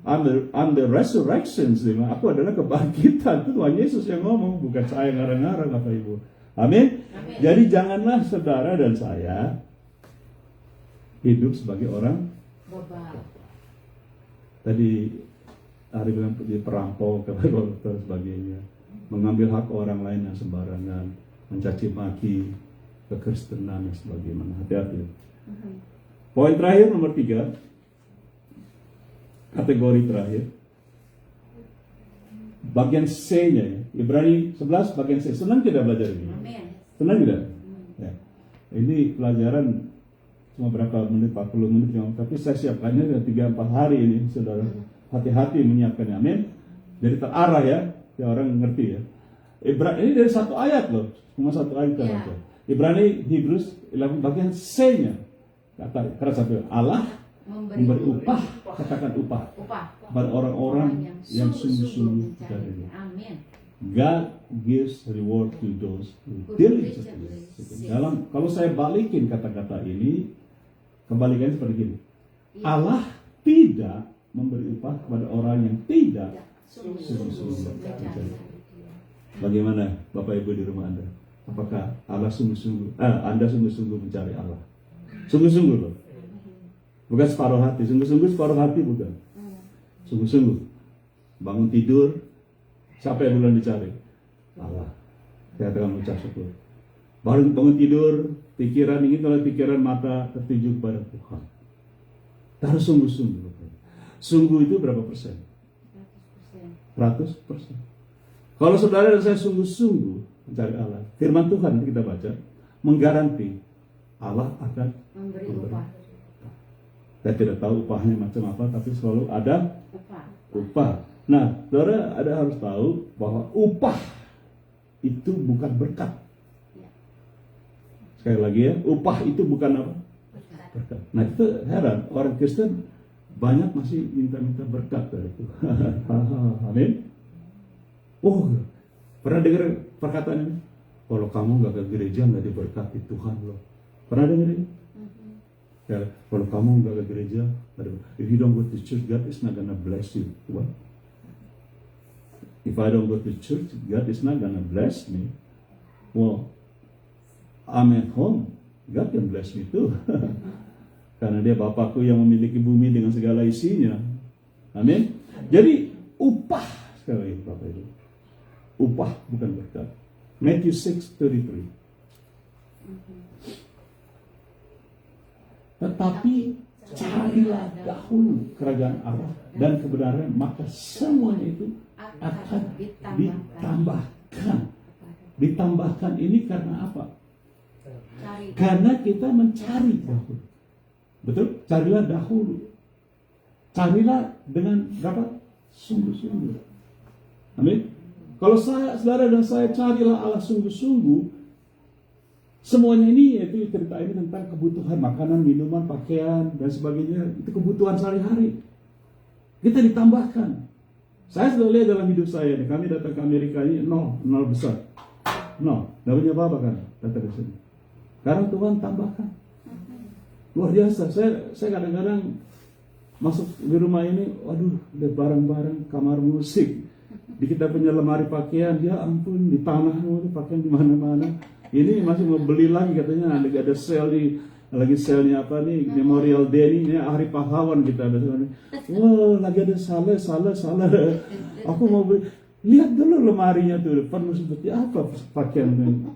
I'm the resurrection. Aku adalah kebangkitan. Itu Tuhan Yesus yang ngomong, bukan saya ngarang-ngarang, Bapak Ibu. Amin. Amin. Jadi janganlah saudara dan saya hidup sebagai orang Bebal. tadi Ari bilang perampok dan sebagainya, mengambil hak orang lain yang sembarangan, mencaci maki kekristenan dan sebagainya. Hati-hati. Poin terakhir nomor 3, kategori terakhir, bagian C-nya ya. Ibrani 11 bagian C. Senang tidak belajar ini? Amin. Senang tidak? Ya. Ini pelajaran cuma berapa menit, 40 menit, tapi saya siapkannya 3-4 hari ini, saudara. Hati-hati menyiapkannya, amin. Jadi terarah ya orang ngerti ya. Ini dari satu ayat loh, cuma satu ayat Ya. aja. Ibrani Hebrews 11 bagian C-nya. Kata satu, Allah memberi upah, katakan upah, pada orang-orang yang sungguh-sungguh mencari. Amin. God gives reward to those who diligently seek Him. Kalau saya balikin kata-kata ini, kebalikannya seperti gini. Allah tidak memberi upah kepada orang yang tidak sungguh-sungguh mencari. Bagaimana Bapak Ibu di rumah Anda? Apakah Anda sungguh-sungguh mencari Allah? Sungguh-sungguh loh. Bukan separuh hati, separuh hati bukan. Sungguh-sungguh. Bangun tidur, siapa yang bulan dicari? Allah. Saya akan mengucap syukur. Baru bangun tidur, pikiran ingin kalau pikiran mata tertuju kepada Tuhan. Harus sungguh-sungguh. Sungguh itu berapa persen? 100%. Kalau saudara dan saya sungguh-sungguh mencari Allah, firman Tuhan kita baca menggaranti Allah akan Memberi upah. Saya tidak tahu upahnya macam apa, tapi selalu ada Upah. Nah, saudara harus tahu bahwa upah itu bukan berkat. Ya. Sekali lagi ya, upah itu bukan apa? Berkat. Nah itu heran, orang Kristen banyak masih minta-minta berkat dari Tuhan. Amin. Oh, pernah dengar perkataan ini? Kalau kamu nggak ke gereja nggak diberkati Tuhan loh. Pernah dengar ini? Ya, kalau kamu nggak ke gereja, if you don't go to church, God is not gonna bless you. What? If I don't go to church, God is not gonna bless me. Well, I'm at home. God can bless me too. Karena dia Bapakku yang memiliki bumi dengan segala isinya. Amin. Jadi upah sekali lagi Bapak Ibu. Upah bukan berkat. Matthew 6:33. Tetapi carilah dahulu kerajaan Allah dan kebenaran, maka semuanya itu akan ditambahkan. Ditambahkan ini karena apa? Karena kita mencari dahulu. Betul? Carilah dahulu. Carilah dengan berapa? Sungguh-sungguh. Amin. Kalau saudara dan saya carilah Allah sungguh-sungguh, semuanya ini yaitu cerita ini tentang kebutuhan makanan, minuman, pakaian dan sebagainya, itu kebutuhan sehari-hari. Kita ditambahkan. Saya sudah lihat dalam hidup saya nih, kami datang ke Amerika ini nol besar. Nggak punya apa-apa kan datang ke sini. Karena Tuhan tambahkan. Luar biasa. Saya kadang-kadang masuk di rumah ini, waduh, lihat barang-barang kamar musik. Di kita punya lemari pakaian, ya ampun, di tanah pakaian di mana-mana. Ini masih mau beli lagi katanya, ada sale nih, lagi sale-nya apa nih, Memorial Day ini hari pahlawan kita ada. Wow, lagi ada salah. Aku mau beli. Lihat dulu lemarinya tuh, penuh seperti apa pakaian ini.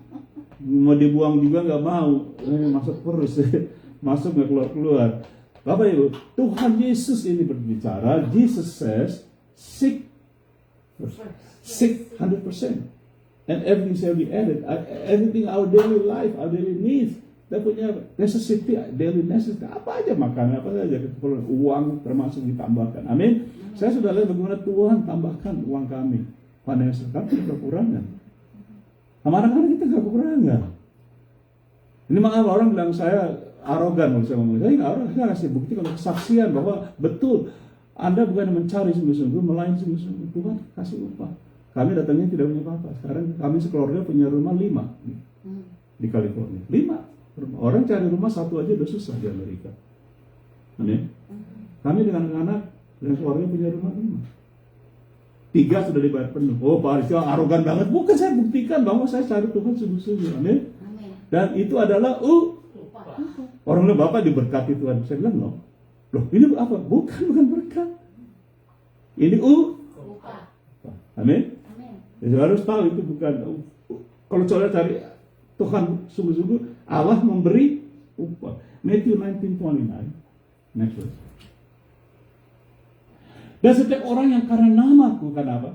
Mau dibuang juga nggak mau, masuk terus, masuk nggak keluar. Bapak Ibu, Tuhan Yesus ini berbicara. Jesus says, seek 100%, and everything shall be added. Everything our daily life, our daily needs, kita punya necessity, daily necessity, apa aja makanan, apa saja keperluan, uang termasuk ditambahkan. Amin. Saya sudah lihat bagaimana Tuhan tambahkan uang kami. Financial kami tidak kekurangan. Kadang-kadang kita nggak kekurangan. Ini makanya orang bilang saya arogan kalau saya ngomong. Saya nggak arogan, saya kasih bukti kalau kesaksian bahwa betul Anda bukan mencari sungguh-sungguh, melayan sungguh-sungguh. Tuhan kasih upah. Kami datangnya tidak punya apa-apa. Sekarang kami sekeluarga punya rumah 5 di California. 5 orang cari rumah 1 aja udah susah di Amerika. Amin. Kami dengan anak-anak dan keluarga punya rumah. 3 sudah dibayar penuh. Oh, Pak Aris arogan banget. Bukan, saya buktikan bahwa saya cari Tuhan sungguh-sungguh. Amin. Amin. Dan itu adalah Upah. orang bilang, Bapak diberkati Tuhan. Saya bilang, loh ini apa? Bukan berkat. Ini Upah. Amin. Amin. Jadi harus tahu itu bukan. Kalau saudara cari Tuhan sungguh-sungguh, Allah memberi upah. Matthew 19:29. Next verse. Dan setiap orang yang karena namaku, karena apa?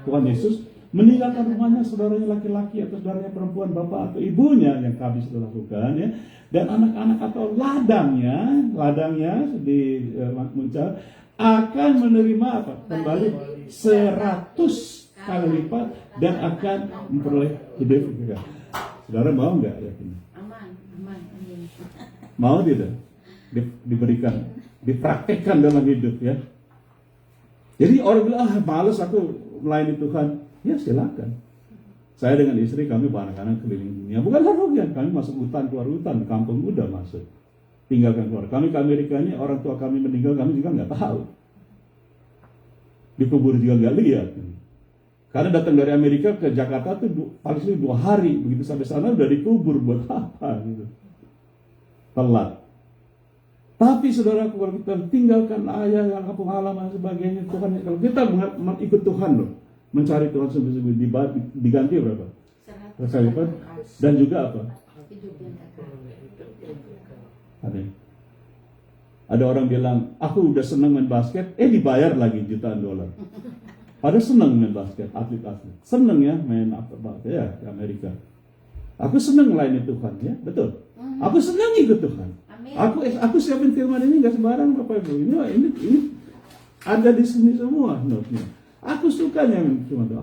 Tuhan Yesus meninggalkan rumahnya, saudaranya laki-laki atau saudaranya perempuan, bapak atau ibunya yang kami sudah lakukan, ya, dan anak-anak atau ladangnya di Muncul akan menerima apa? Kembali 100 kali lipat dan akan memperoleh hidup kekal. Saudara mau nggak yakin? Aman. Amin. Mau tidak? Diberikan, dipraktekkan dalam hidup, ya. Jadi orang bilang, males aku melayani Tuhan. Ya silakan. Saya dengan istri kami anak-anak keliling dunia. Bukan arogan, kami masuk hutan, keluar hutan, kampung udah masuk. Tinggalkan keluar. Kami ke Amerika ini, orang tua kami meninggal, kami juga nggak tahu. Dikubur juga nggak lihat. Karena datang dari Amerika ke Jakarta tuh paling sedikit 2 hari. Begitu sampai sana udah dikubur, buat apa gitu. Telat. Tapi saudara, kalau kita tinggalkan ayah yang kampung halaman dan sebagainya, Tuhan, kalau kita ikut Tuhan loh, mencari Tuhan sungguh-sungguh, diganti berapa? 100 lipat. Dan juga apa? Hidup yang kekal. Ada orang bilang, aku udah senang main basket, dibayar lagi jutaan dolar. Padahal senang main basket, atlet-atlet. Senang ya main basket ya di Amerika. Aku senang melayani Tuhan, ya betul. Aku senang ikut Tuhan. Aku siapin firman ini nggak sembarang Bapak Ibu. Ini ada di sini semua note-nya. Aku suka nyanyi firman Tuhan.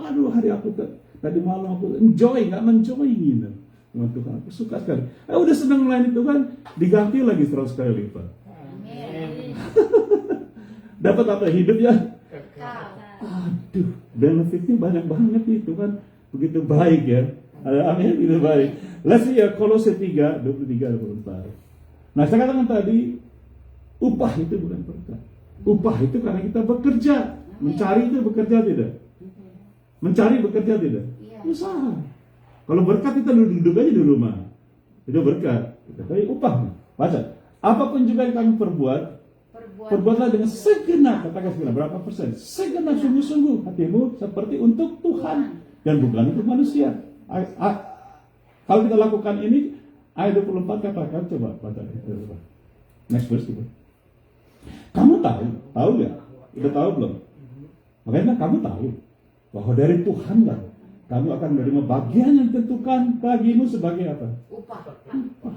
Hari aku tadi malam aku nggak menjoy gitu. Firman Tuhan, aku suka sekali. Udah senang melayani Tuhan, diganti lagi 100 kali lipat. Amin. Dapat apa hidupnya? Kekal. Aduh, benefitnya banyak banget nih Tuhan. Begitu baik ya. Amin, begitu baik. Let's see ya, Kolose 3, 23-24. Nah, saya katakan tadi, upah itu bukan berkat. Upah itu karena kita bekerja. Mencari itu bekerja tidak? Mencari bekerja tidak? Usaha. Kalau berkat kita duduk aja di rumah. Itu berkat. Tapi upah. Baca. Apapun juga yang kami perbuatlah dengan segenap. Katakan segenap. Berapa persen? Segenap sungguh-sungguh hatimu seperti untuk Tuhan. Dan bukan untuk manusia. Kalau kita lakukan ini, ayat 24 katakan, coba baca. Next verse coba. Kamu tahu nggak? Udah tahu belum? Makanya kamu tahu bahwa dari Tuhan lah kamu akan menerima bagian yang ditentukan bagimu sebagai apa? Upah.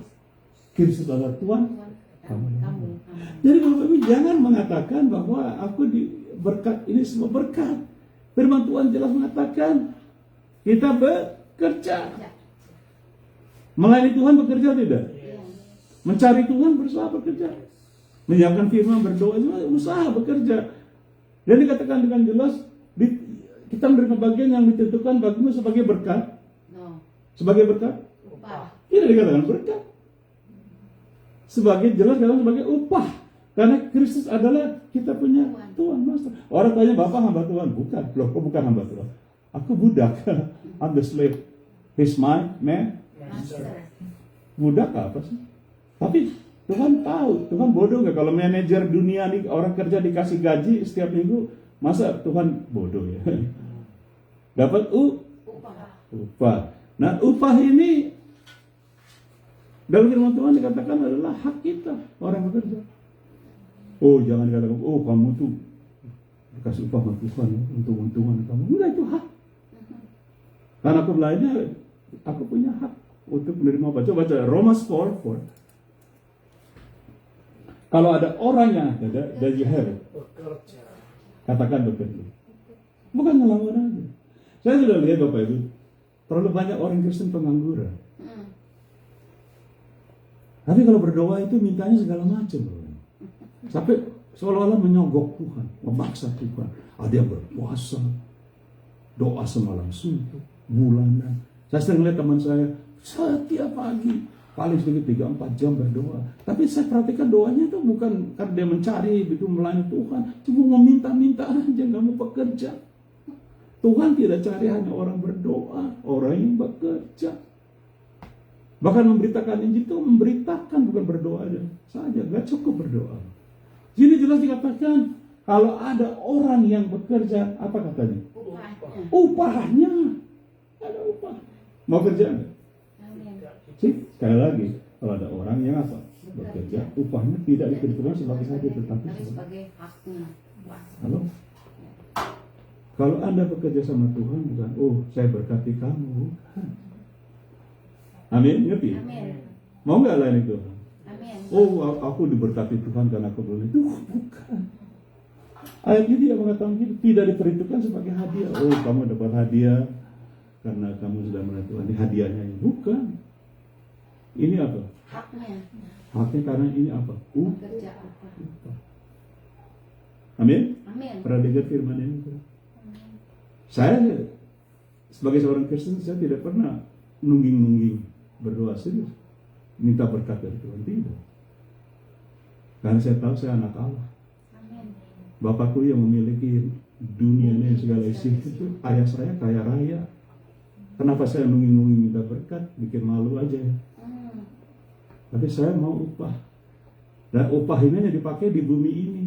Kristus adalah Tuhan. Kamu. Amin. Jadi Bapak Ibu jangan mengatakan bahwa aku berkat ini semua berkat. Firman Tuhan jelas mengatakan kita bekerja. Melayani Tuhan bekerja tidak? Mencari Tuhan berusaha bekerja. Menyiapkan firman, berdoa, usaha bekerja. Dan dikatakan dengan jelas, kita menerima bagian yang ditentukan bagimu sebagai berkat. Sebagai berkat? Upah. Tidak dikatakan berkat. Sebagai jelas katakan sebagai upah. Karena Kristus adalah kita punya Tuhan, Master. Orang tanya, Bapak hamba Tuhan? Bukan. Loh, kok bukan hamba Tuhan? Aku budak. I'm the slave. He's my man. Master. Budak apa sih? Tapi Tuhan tahu, Tuhan bodoh nggak kalau manajer dunia nih orang kerja dikasih gaji setiap minggu, masa Tuhan bodoh ya? Dapat upah. Nah upah ini dalam firman Tuhan dikatakan adalah hak kita orang bekerja. Oh jangan dikatakan, oh kamu tuh dikasih upah sama Tuhan, untung-untungan kamu. Enggak, itu hak. Karena aku belajar, aku punya hak untuk menerima. Baca Roma 4:4. Kalau ada orang yang ada, that you have it. Katakan bekerja. Bukan ngelamar aja. Saya sudah lihat Bapak Ibu, terlalu banyak orang Kristen pengangguran. Tapi kalau berdoa itu mintanya segala macam. Sampai seolah-olah menyogok Tuhan, memaksa Tuhan. Ada yang berpuasa, doa semalam suntuk, bulanan. Saya sering lihat teman saya, setiap pagi paling sedikit 3-4 jam berdoa. Tapi saya perhatikan doanya itu bukan karena dia mencari, itu melayani Tuhan, cuma mau minta-minta aja, nggak mau bekerja. Tuhan tidak cari hanya orang berdoa, orang yang bekerja. Bahkan memberitakan Injil itu memberitakan, bukan berdoa aja saja, nggak cukup berdoa. Jadi jelas dikatakan kalau ada orang yang bekerja, apa katanya? Upahnya. Ada upah. Mau kerja nggak? Amin. Sekali lagi, kalau ada orang yang apa? Bekerja, upahnya tidak diperhitungkan sebagai saja, tetapi Tapi sebagai haknya. Wah. halo. Kalau Anda bekerja sama Tuhan, bukan, oh saya berkati kamu, bukan. Amin, ngerti? Amin. Mau nggak lain itu? Amin. Oh, aku diberkati Tuhan karena aku boleh. Bukan. Ayat ini yang mengatakan gitu, tidak diperhitungkan sebagai hadiah. Oh, kamu dapat hadiah karena kamu sudah menentukan ini hadiahnya. Bukan. Ini apa? Haknya. Haknya karena ini apa? Bekerja apa? Amin. Amin. Pernah dengar firman ini? Saya sebagai seorang Kristen, saya tidak pernah nungging-nungging berdoa serius, minta berkat dari Tuhan, tidak. Karena saya tahu saya anak Allah. Amin. Bapakku yang memiliki dunia ini segala isi itu, ayah saya kaya raya. Kenapa saya nungging-nungging minta berkat? Bikin malu aja. Tapi saya mau upah. Dan upah ini hanya dipakai di bumi ini.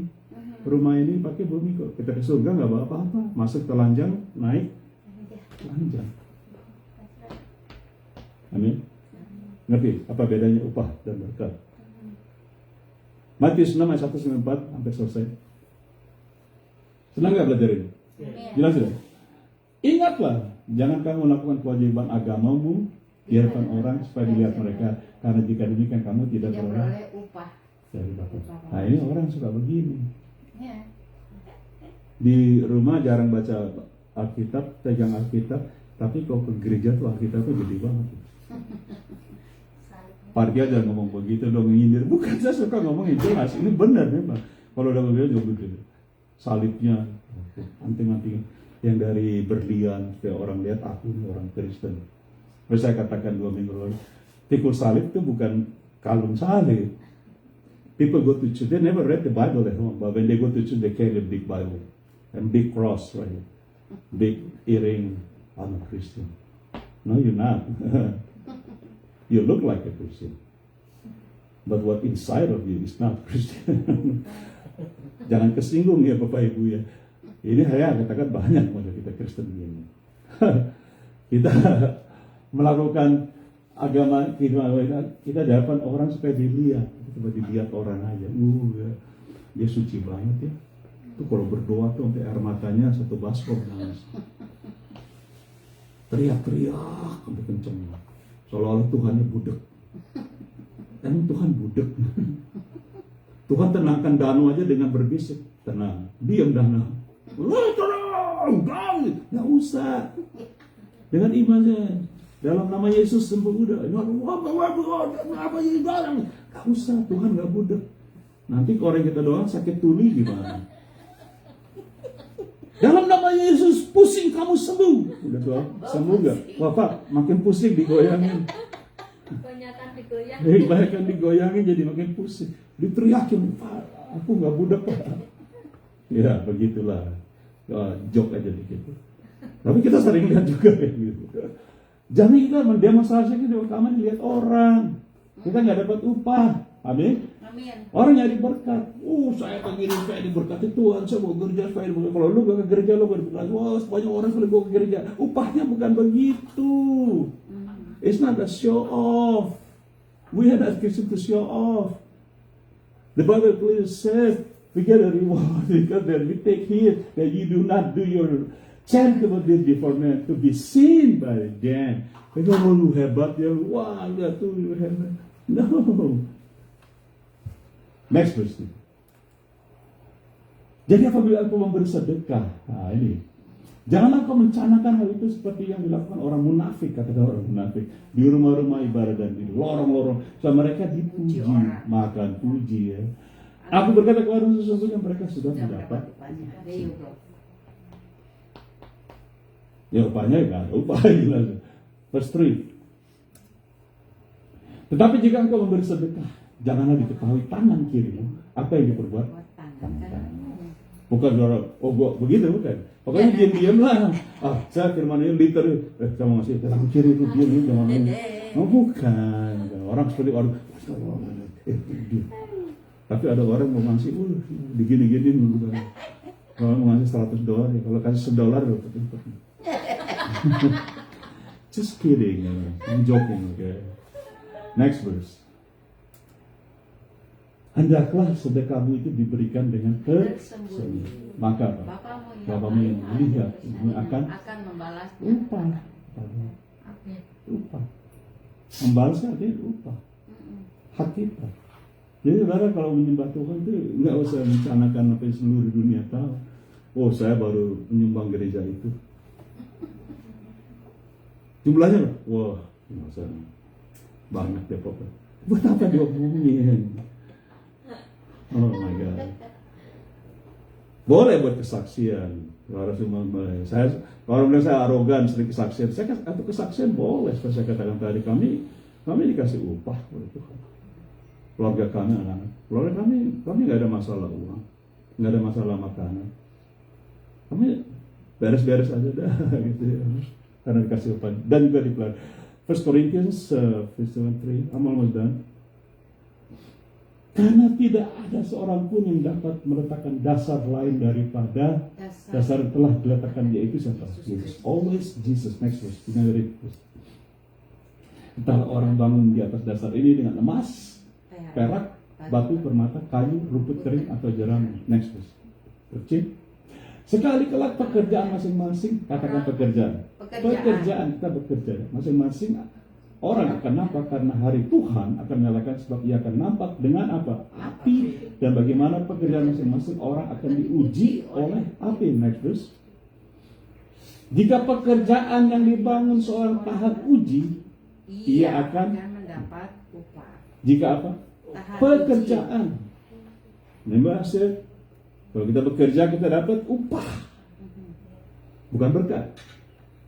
Rumah ini pakai bumi kok. Kita ke surga nggak bawa apa-apa. Masuk telanjang, naik telanjang. Amin. Ngerti apa bedanya upah dan berkat? Matius 6 ayat 1-4 hampir selesai. Senang nggak belajar ini? Jelas ya? Ingatlah, jangan kamu melakukan kewajiban agamamu, biarkan orang supaya dilihat mereka. Karena jika demikian kamu tidak beroleh upah dari Bapa. Nah ini orang suka begini. Ya. Di rumah jarang baca Alkitab, pegang Alkitab, tapi kalau ke gereja tuh Alkitab tuh gede banget. Parkir aja ngomong begitu dong, nyindir. Bukan, saya suka ngomong yang jelas. Ini benar memang. Kalau udah begitu juga begitu. Salibnya, anting-anting yang dari berlian supaya orang lihat aku ini orang Kristen. Terus saya katakan 2 minggu lalu, pikul salib itu bukan kalung salib. People go to church, they never read the Bible at home, but when they go to church, they carry a big Bible and big cross, right? Big earring. I'm a Christian. No, you're not. You look like a Christian, but what inside of you is not Christian. Jangan kesinggung ya Bapak Ibu ya. Ini saya katakan banyak pada kita Kristen ini. Kita melakukan agama kita di hadapan orang supaya dilihat, supaya dilihat orang aja. Ya, dia suci banget ya. Itu kalau berdoa tuh sampai air matanya satu baskom nangis. Teriak-teriak sampai kenceng. Seolah-olah Tuhannya budek. Emang Tuhan budek. Tuhan tenangkan danau aja dengan berbisik. Tenang, diam danau. Tenang, nggak usah. Dengan imannya, dalam nama Yesus sembuh udah. Apa Yesus barang? Nggak usah, Tuhan nggak budek. Nanti kalau orang kita doang sakit tuli gimana? Dalam nama Yesus pusing kamu sembuh. Udah doang, sembuh nggak? Bapak makin pusing digoyangin. Kebanyakan digoyang. Kebanyakan digoyangin jadi makin pusing. Diteriakin, Pak, aku nggak budak Pak. Ya begitulah. Joke aja dikit. Tapi kita sering lihat juga kayak gitu. Jangan kita mendemonstrasikan di utama dilihat orang. Kita nggak dapat upah. Amin. Amin. Orang nyari berkat. Saya begini supaya diberkati Tuhan. Saya mau gereja supaya diberkati. Kalau lu gak ke gereja lu gak diberkati. Banyak orang kalau gue ke gereja. Upahnya bukan begitu. It's not a show off. We are not Christian to show off. The Bible clearly says we get a reward because then we take heed that you do not do your charitable deed before men to be seen by them. Kalau lu hebat ya, wah lihat tuh lu hebat. No. Next verse. Jadi apabila engkau memberi sedekah, nah ini, janganlah engkau mencanakan hal itu seperti yang dilakukan orang munafik, kata orang munafik, di rumah-rumah ibadah dan di lorong-lorong, so mereka dipuji, makan puji ya. Aku berkata kepada sesungguhnya mereka sudah mendapat. Ya upahnya ya, upah jelas. Verse 3. Tetapi jika engkau memberi sedekah, janganlah diketahui tangan kirimu apa yang diperbuat Buat tangan tangan kan. kanan. Bukan orang, oh gua begitu bukan. Pokoknya diam-diam lah. Saya firman ini liter, kamu ngasih tangan kiri itu diam ini jangan. Oh bukan. Orang seperti orang. Tapi ada orang mau ngasih, digini-gini bukan. Kalau mau ngasih $100 ya, kalau kasih $1 dapat. Just kidding, I'm joking, okay. Next verse. Hendaklah sedekahmu itu diberikan dengan tersembunyi. Maka apa? Bapamu yang melihat ini akan membalas upah. Upah. Membalas artinya upah. Hak kita. Jadi saudara kalau menyembah Tuhan itu nggak usah mencanakan apa yang seluruh dunia tahu. Oh saya baru menyumbang gereja itu. Jumlahnya wah nggak usah banyak Depok. Buat apa diomongin? Oh my God. Boleh buat kesaksian. Saya kalau bilang saya arogan sering kesaksian. Atau kesaksian boleh. Seperti saya katakan tadi kami dikasih upah oleh Tuhan. Keluarga kami anak-anak. Keluarga kami nggak ada masalah uang, nggak ada masalah makanan. Kami beres-beres aja dah gitu ya. Karena dikasih upah. Dan juga di 1 Corinthians 3, I'm almost done. Karena tidak ada seorang pun yang dapat meletakkan dasar lain daripada dasar yang telah diletakkan, yaitu siapa? Yesus. Always Jesus. Next verse. Entah orang bangun di atas dasar ini dengan emas, perak, batu, permata, kayu, rumput kering, atau jerami. Next verse. Sekali kelak pekerjaan masing-masing, katakan pekerjaan. Kita bekerja. Masing-masing orang akan nampak karena hari Tuhan akan menyalakan, sebab ia akan nampak dengan apa? Api. Dan bagaimana pekerjaan masing-masing orang akan diuji oleh api. Next verse. Jika pekerjaan yang dibangun seorang tahan uji, ia akan mendapat upah. Jika apa? Pekerjaan. Membahas kalau kita bekerja kita dapat upah. Bukan berkat.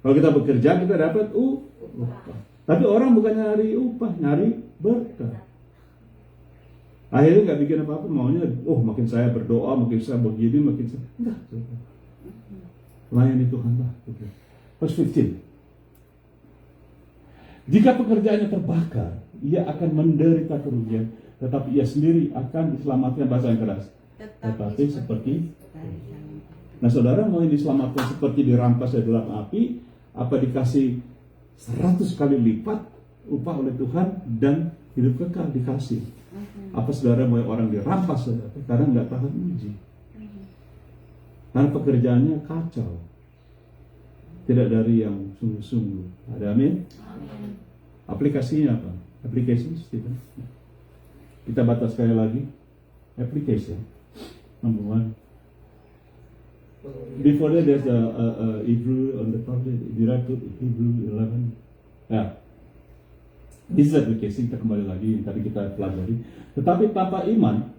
Kalau kita bekerja kita dapat upah. Tapi orang bukan nyari upah, nyari berkat. Akhirnya nggak bikin apa-apa, maunya, makin saya berdoa, makin saya begini, makin saya enggak. Layani Tuhan lah. Verse 15. Jika pekerjaannya terbakar, ia akan menderita kerugian, tetapi ia sendiri akan diselamatkan. Bahasa yang keras. Tetapi seperti. Nah saudara mau diselamatkan seperti dirampas dari dalam api, apa dikasih 100 kali lipat upah oleh Tuhan dan hidup kekal dikasih. Apa saudara mau orang dirampas saudara karena nggak tahan uji, karena pekerjaannya kacau, tidak dari yang sungguh-sungguh. Ada amin? Aplikasinya apa? Application Stephen. Kita batas sekali lagi. Application number 1. Before that, there's a Hebrew on the top. Did I put Hebrew 11? Ya. This is application, kita kembali lagi yang tadi kita pelajari. Tetapi tanpa iman,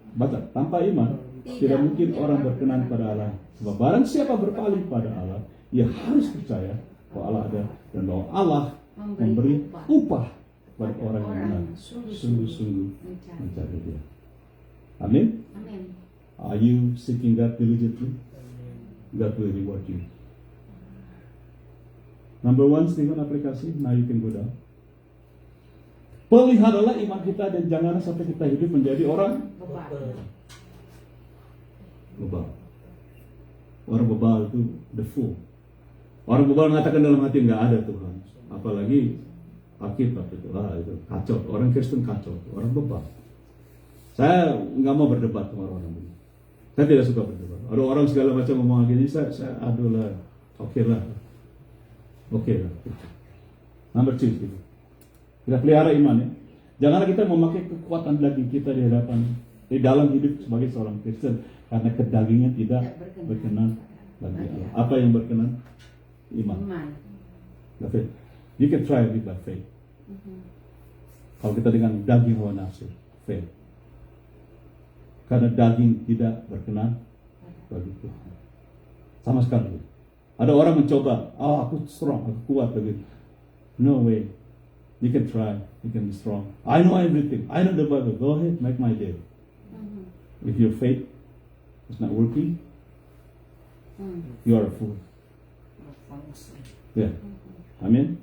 tanpa iman, tidak mungkin orang berkenan pada Allah. Sebab barang siapa berpaling pada Allah, ia harus percaya bahwa Allah ada dan bahwa Allah memberi upah pada orang yang benar, sungguh-sungguh mencari Dia. Amin. Are you seeking God diligently? God will reward you. Number 1, Stephen, aplikasi. Now you can go down. Peliharalah iman kita dan jangan sampai kita hidup menjadi orang bebal. Orang bebal itu the fool. Orang bebal mengatakan dalam hati nggak ada Tuhan. Apalagi Alkitab itu, itu kacau. Orang Kristen kacau, orang bebal. Saya nggak mau berdebat sama orang ini. Saya tidak suka berdebat. Ada orang segala macam ngomong gini, saya aduh lah, oke lah. Number 2, gitu. Kita pelihara iman ya. Janganlah kita memakai kekuatan daging kita di dalam hidup sebagai seorang Kristen, karena kedagingan tidak berkenan bagi Allah. Apa yang berkenan? Iman. Faith. You can try it by faith. Kalau kita dengan daging hawa nafsu, faith. Karena daging tidak berkenan bagi Tuhan. Sama sekali. Ada orang mencoba, aku strong, aku kuat begitu. No way. You can try. You can be strong. I know everything. I know the Bible. Go ahead, make my day. If your faith is not working, you are a fool. Yeah. Amen.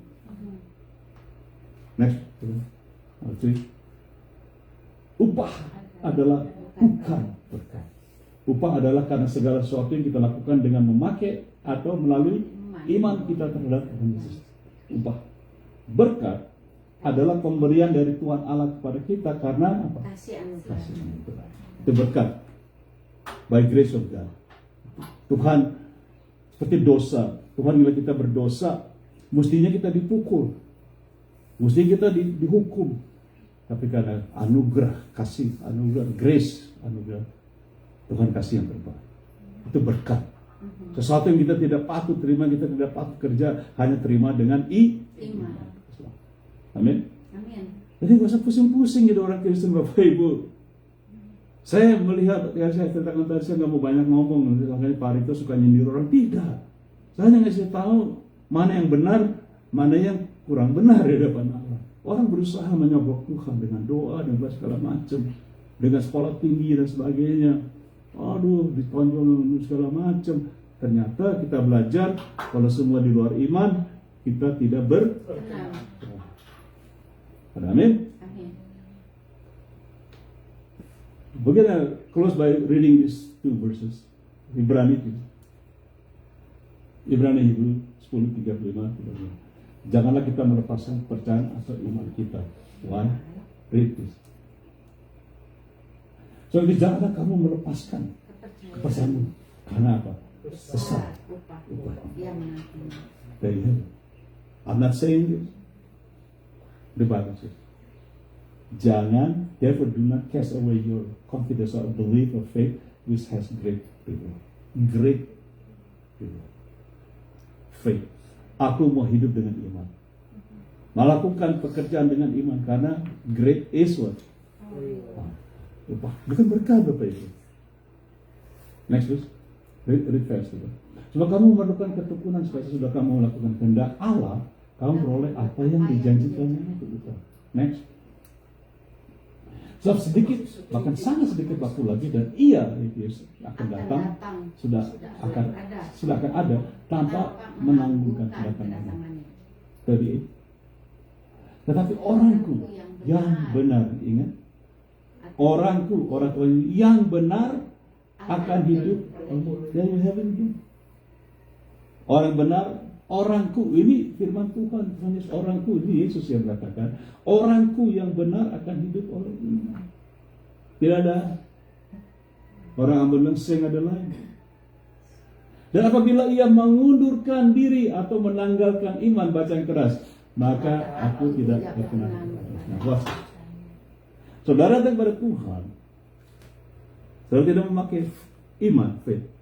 Next. Number 3. Upah adalah bukan berkat. Upah adalah karena segala sesuatu yang kita lakukan dengan memakai atau melalui iman kita terhadap Tuhan Yesus. Upah. Berkat adalah pemberian dari Tuhan Allah kepada kita karena apa? Kasih anugerah. Kasih anugerah. Itu berkat. By grace of God. Tuhan seperti dosa. Tuhan bila kita berdosa, mestinya kita dipukul. Mestinya kita dihukum. Tapi karena anugerah, kasih, anugerah, grace, anugerah, Tuhan kasih yang terbaik. Itu berkat. Sesuatu yang kita tidak patut terima, kita tidak patut kerja, hanya terima dengan Iman. Amin. Amin. Jadi gak usah pusing-pusing jadi orang Kristen, Bapak Ibu. Saya melihat, ya saya ceritakan tadi, saya gak mau banyak ngomong, makanya Pak Rito suka nyindir orang. Tidak. Saya hanya ngasih tahu mana yang benar, mana yang kurang benar di depan Allah. Orang berusaha menyogok Tuhan dengan doa dan segala macam, dengan sekolah tinggi dan sebagainya. Aduh, ditonjol segala macam. Ternyata kita belajar kalau semua di luar iman, kita tidak Tenang. Amin. Amin. We're gonna close by reading these 2 verses. Ibrani 10:35. Janganlah kita melepaskan kepercayaan atau iman kita. Why? Read this. So, janganlah kamu melepaskan kepercayaanmu. Karena apa? Besar. Upah. Dia menantinya. Dari heaven. I'm not saying this. The Bible says, jangan, therefore do not cast away your confidence or belief or faith, which has great reward. Great reward. Faith. Aku mau hidup dengan iman. Melakukan pekerjaan dengan iman karena great is what? Upah. Bukan berkah, Bapak Ibu. Next verse. Read fast. Sebab kamu memerlukan ketekunan supaya sudah kamu melakukan kehendak Allah, kamu peroleh apa yang dijanjikannya itu. Next. Sebab sedikit, bahkan sangat sedikit waktu lagi dan ia akan datang, sudah akan ada tanpa menanggungkan kedatangannya. Tetapi orangku yang benar, ingat, orang yang benar akan hidup. Orang benar, orangku, ini firman Tuhan, orangku, ini Yesus yang katakan, orangku yang benar akan hidup oleh iman. Tidak ada orang yang berlengseng ada lain. Dan apabila ia mengundurkan diri atau menanggalkan iman, baca yang keras, maka aku tidak berkenan. Nah, saudara datang kepada Tuhan, saudara tidak memakai iman, faith.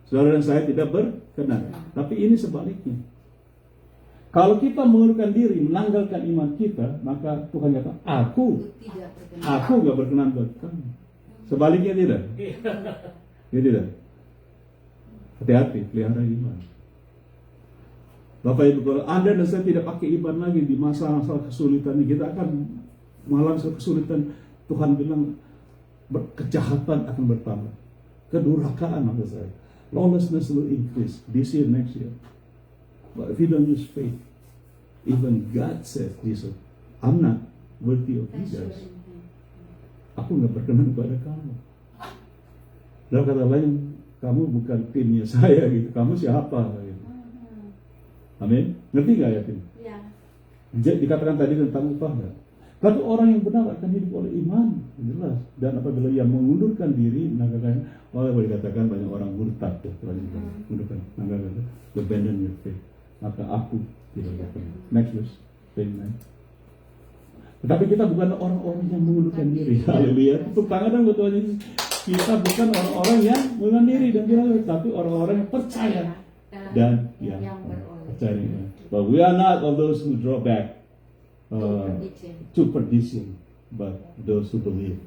Saudara dan saya tidak berkenan. Tapi ini sebaliknya. Kalau kita mengundurkan diri, menanggalkan iman kita, maka Tuhan kata, aku gak berkenan buat kamu. Sebaliknya tidak. Ya tidak. Hati-hati, pelihara iman. Bapak Ibu, kalau Anda dan saya tidak pakai iman lagi di masa-masa kesulitan ini, kita akan mengalami kesulitan. Tuhan bilang, kejahatan akan bertambah. Kedurhakaan maksud saya. Lawlessness will increase this year, next year. But if you don't use faith, even God says, Jesus, I'm not worthy of you guys. Aku gak berkenan kepada kamu. Dalam kata lain, kamu bukan timnya saya gitu. Kamu siapa? Gitu. Amin. Ngerti gak ya tim? Ya. Dikatakan tadi tentang upah gak? Tapi orang yang benar akan hidup oleh iman, jelas. Dan apabila ia mengundurkan diri, boleh dikatakan banyak orang murtad, mengundurkan, abandon your faith. Maka aku tidak berkenan. Next verse, 29. Tetapi kita bukan orang-orang yang mengundurkan diri. Haleluya. Tepuk tangan dong buat Tuhan Yesus. Kita bukan orang-orang yang mengundurkan diri dan bilang, tapi orang-orang yang percaya dan yang percaya. But we are not of those who draw back to perdition, but those who believe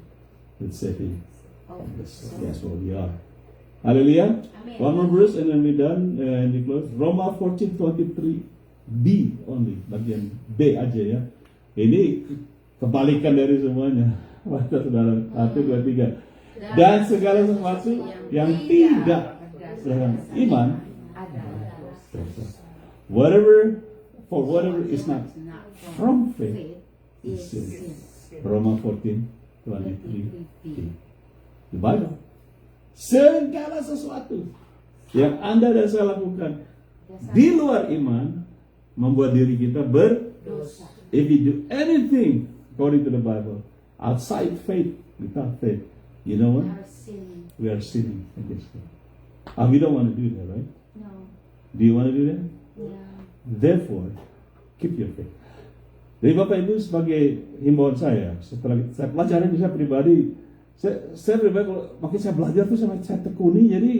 with saving. That's what we are. Hallelujah. One more verse and then we're done and we close. Roma 14:23 B only, bagian B aja ya. Ini kebalikan dari semuanya. Mata saudara, 1, 2, 3. Dan segala sesuatu yang tidak dalam iman, dosa. Whatever is not from faith is sin. Roma 14:23. The Bible. Segala sesuatu yang Anda dan saya lakukan di luar iman membuat diri kita berdosa. If you do anything according to the Bible outside faith, without faith, you know what? We are sinning against God. We don't want to do that, right? No. Do you want to do that? Yeah. Therefore, keep your faith. Jadi Bapak Ibu, sebagai himbauan saya, setelah saya pelajari saya pribadi, saya pribadi kalau makin saya belajar tuh saya tekuni, jadi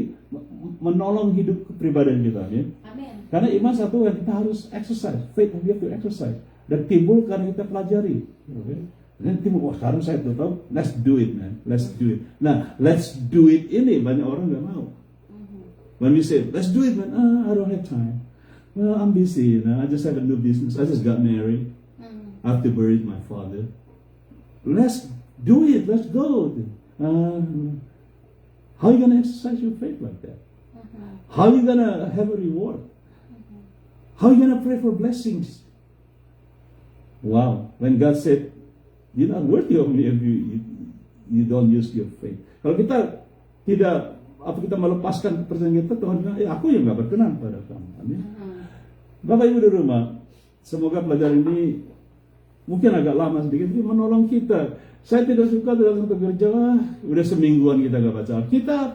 menolong hidup kepribadian kita, ya. Amin. Karena iman satu yang kita harus exercise, faith we have to exercise, dan timbul karena kita pelajari. Okay? Dan timbul, sekarang saya tahu, let's do it, man, let's do it. Nah, let's do it ini banyak orang nggak mau. When we say, let's do it, man, I don't have time. Well, I'm busy, I just have a new business, I just got married. I have to bury my father. Let's do it. Let's go. How are you going to exercise your faith like that? How are you going to have a reward? How are you going to pray for blessings? Wow. When God said, you're not worthy of me if you don't use your faith. Kalau kita tidak, kita melepaskan kepercayaan kita, Tuhan bilang, aku yang gak berkenan pada kamu. Amin. Bapak Ibu di rumah, semoga pelajaran ini mungkin agak lama sedikit, tapi menolong kita. Saya tidak suka dalam satu gereja, udah semingguan kita gak baca Alkitab,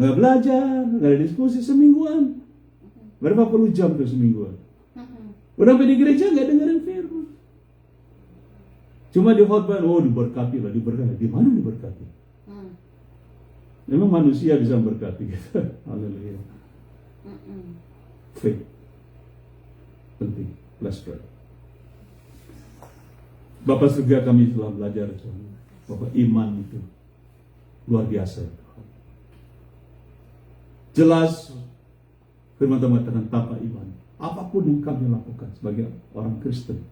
gak belajar, gak ada diskusi semingguan. Berapa puluh jam tuh semingguan. Udah sampai di gereja gak dengerin firman. Cuma di khotbah, diberkati lah, diberkati. Di mana diberkati? Memang manusia bisa memberkati gitu. Haleluya. Faith penting. Let's pray. Bapak surga, kami telah belajar bahwa iman itu luar biasa. Jelas firman Tuhan mengatakan tanpa iman, apapun yang kami lakukan sebagai orang Kristen,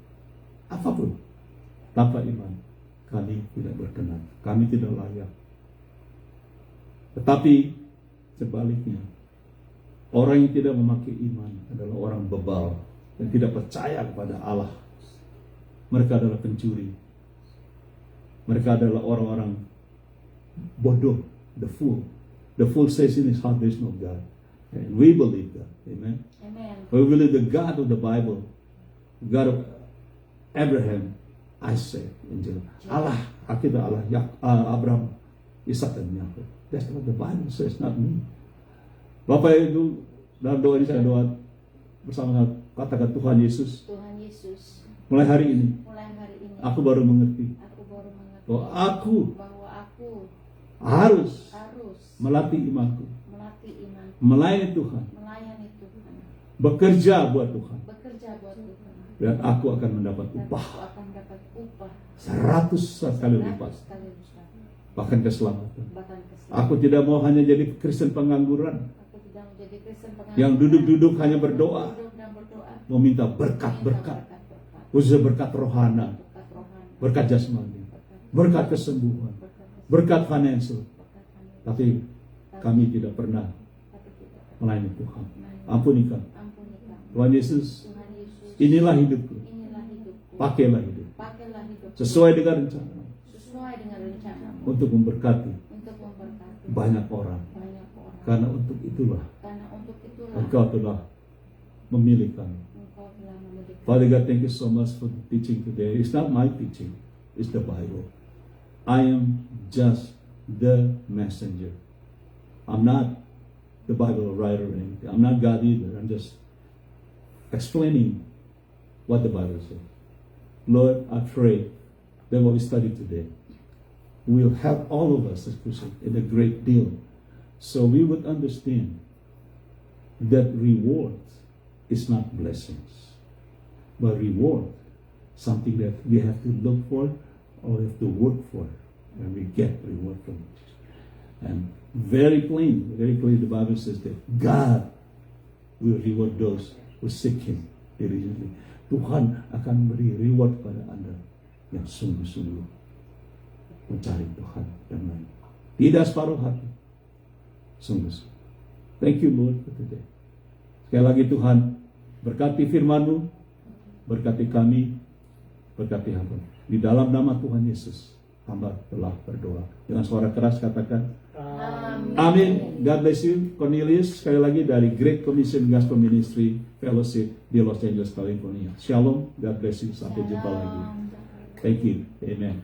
apapun tanpa iman, kami tidak berkenan, kami tidak layak. Tetapi sebaliknya, orang yang tidak memakai iman adalah orang bebal dan tidak percaya kepada Allah. Mereka adalah pencuri. Mereka adalah orang-orang bodoh, the fool. The fool says in his heart there is no God. And we believe that. Amen. Amen. We believe the God of the Bible, God of Abraham, Isaac, and Jacob. Allah, kita Allah, Abraham, Ishak dan Yakub. That's what the Bible says, not me. Bapak itu dalam doa ini saya doa bersama katakan Tuhan Yesus. Tuhan Yesus. Mulai hari ini, aku baru mengerti bahwa aku harus melatih imanku, melayani Tuhan, bekerja buat Tuhan, dan aku akan mendapat upah 100 kali lipat, bahkan keselamatan. Aku tidak mau hanya jadi Kristen pengangguran yang duduk-duduk hanya berdoa, meminta berkat-berkat. Khususnya berkat rohana, berkat jasmani, berkat kesembuhan, berkat financial. Tapi kami tidak pernah melayani Tuhan. Ampuni kami. Tuhan Yesus, inilah hidupku. Pakailah hidup sesuai dengan rencana untuk memberkati banyak orang. Karena untuk itulah Engkau telah memilih kami. Father God, thank you so much for the teaching today. It's not my teaching, it's the Bible. I am just the messenger. I'm not the Bible writer or anything. I'm not God either. I'm just explaining what the Bible says. Lord, I pray that what we study today will help all of us as Christians in a great deal, so we would understand that reward is not blessings, but reward, something that we have to look for or have to work for, and we get reward from it. And very plain, the Bible says that God will reward those who seek Him diligently. Tuhan akan beri reward pada Anda yang sungguh-sungguh mencari Tuhan dengan tidak separuh hati, sungguh-sungguh. Thank you Lord for today. Sekali lagi Tuhan, berkati firman-Mu, berkati kami, berkati hamba. Di dalam nama Tuhan Yesus, hamba telah berdoa. Dengan suara keras katakan, Amin. God bless you. Cornelius, sekali lagi dari Great Commission Gospel Ministry Fellowship di Los Angeles, California. Shalom. God bless you. Sampai jumpa lagi. Thank you. Amen.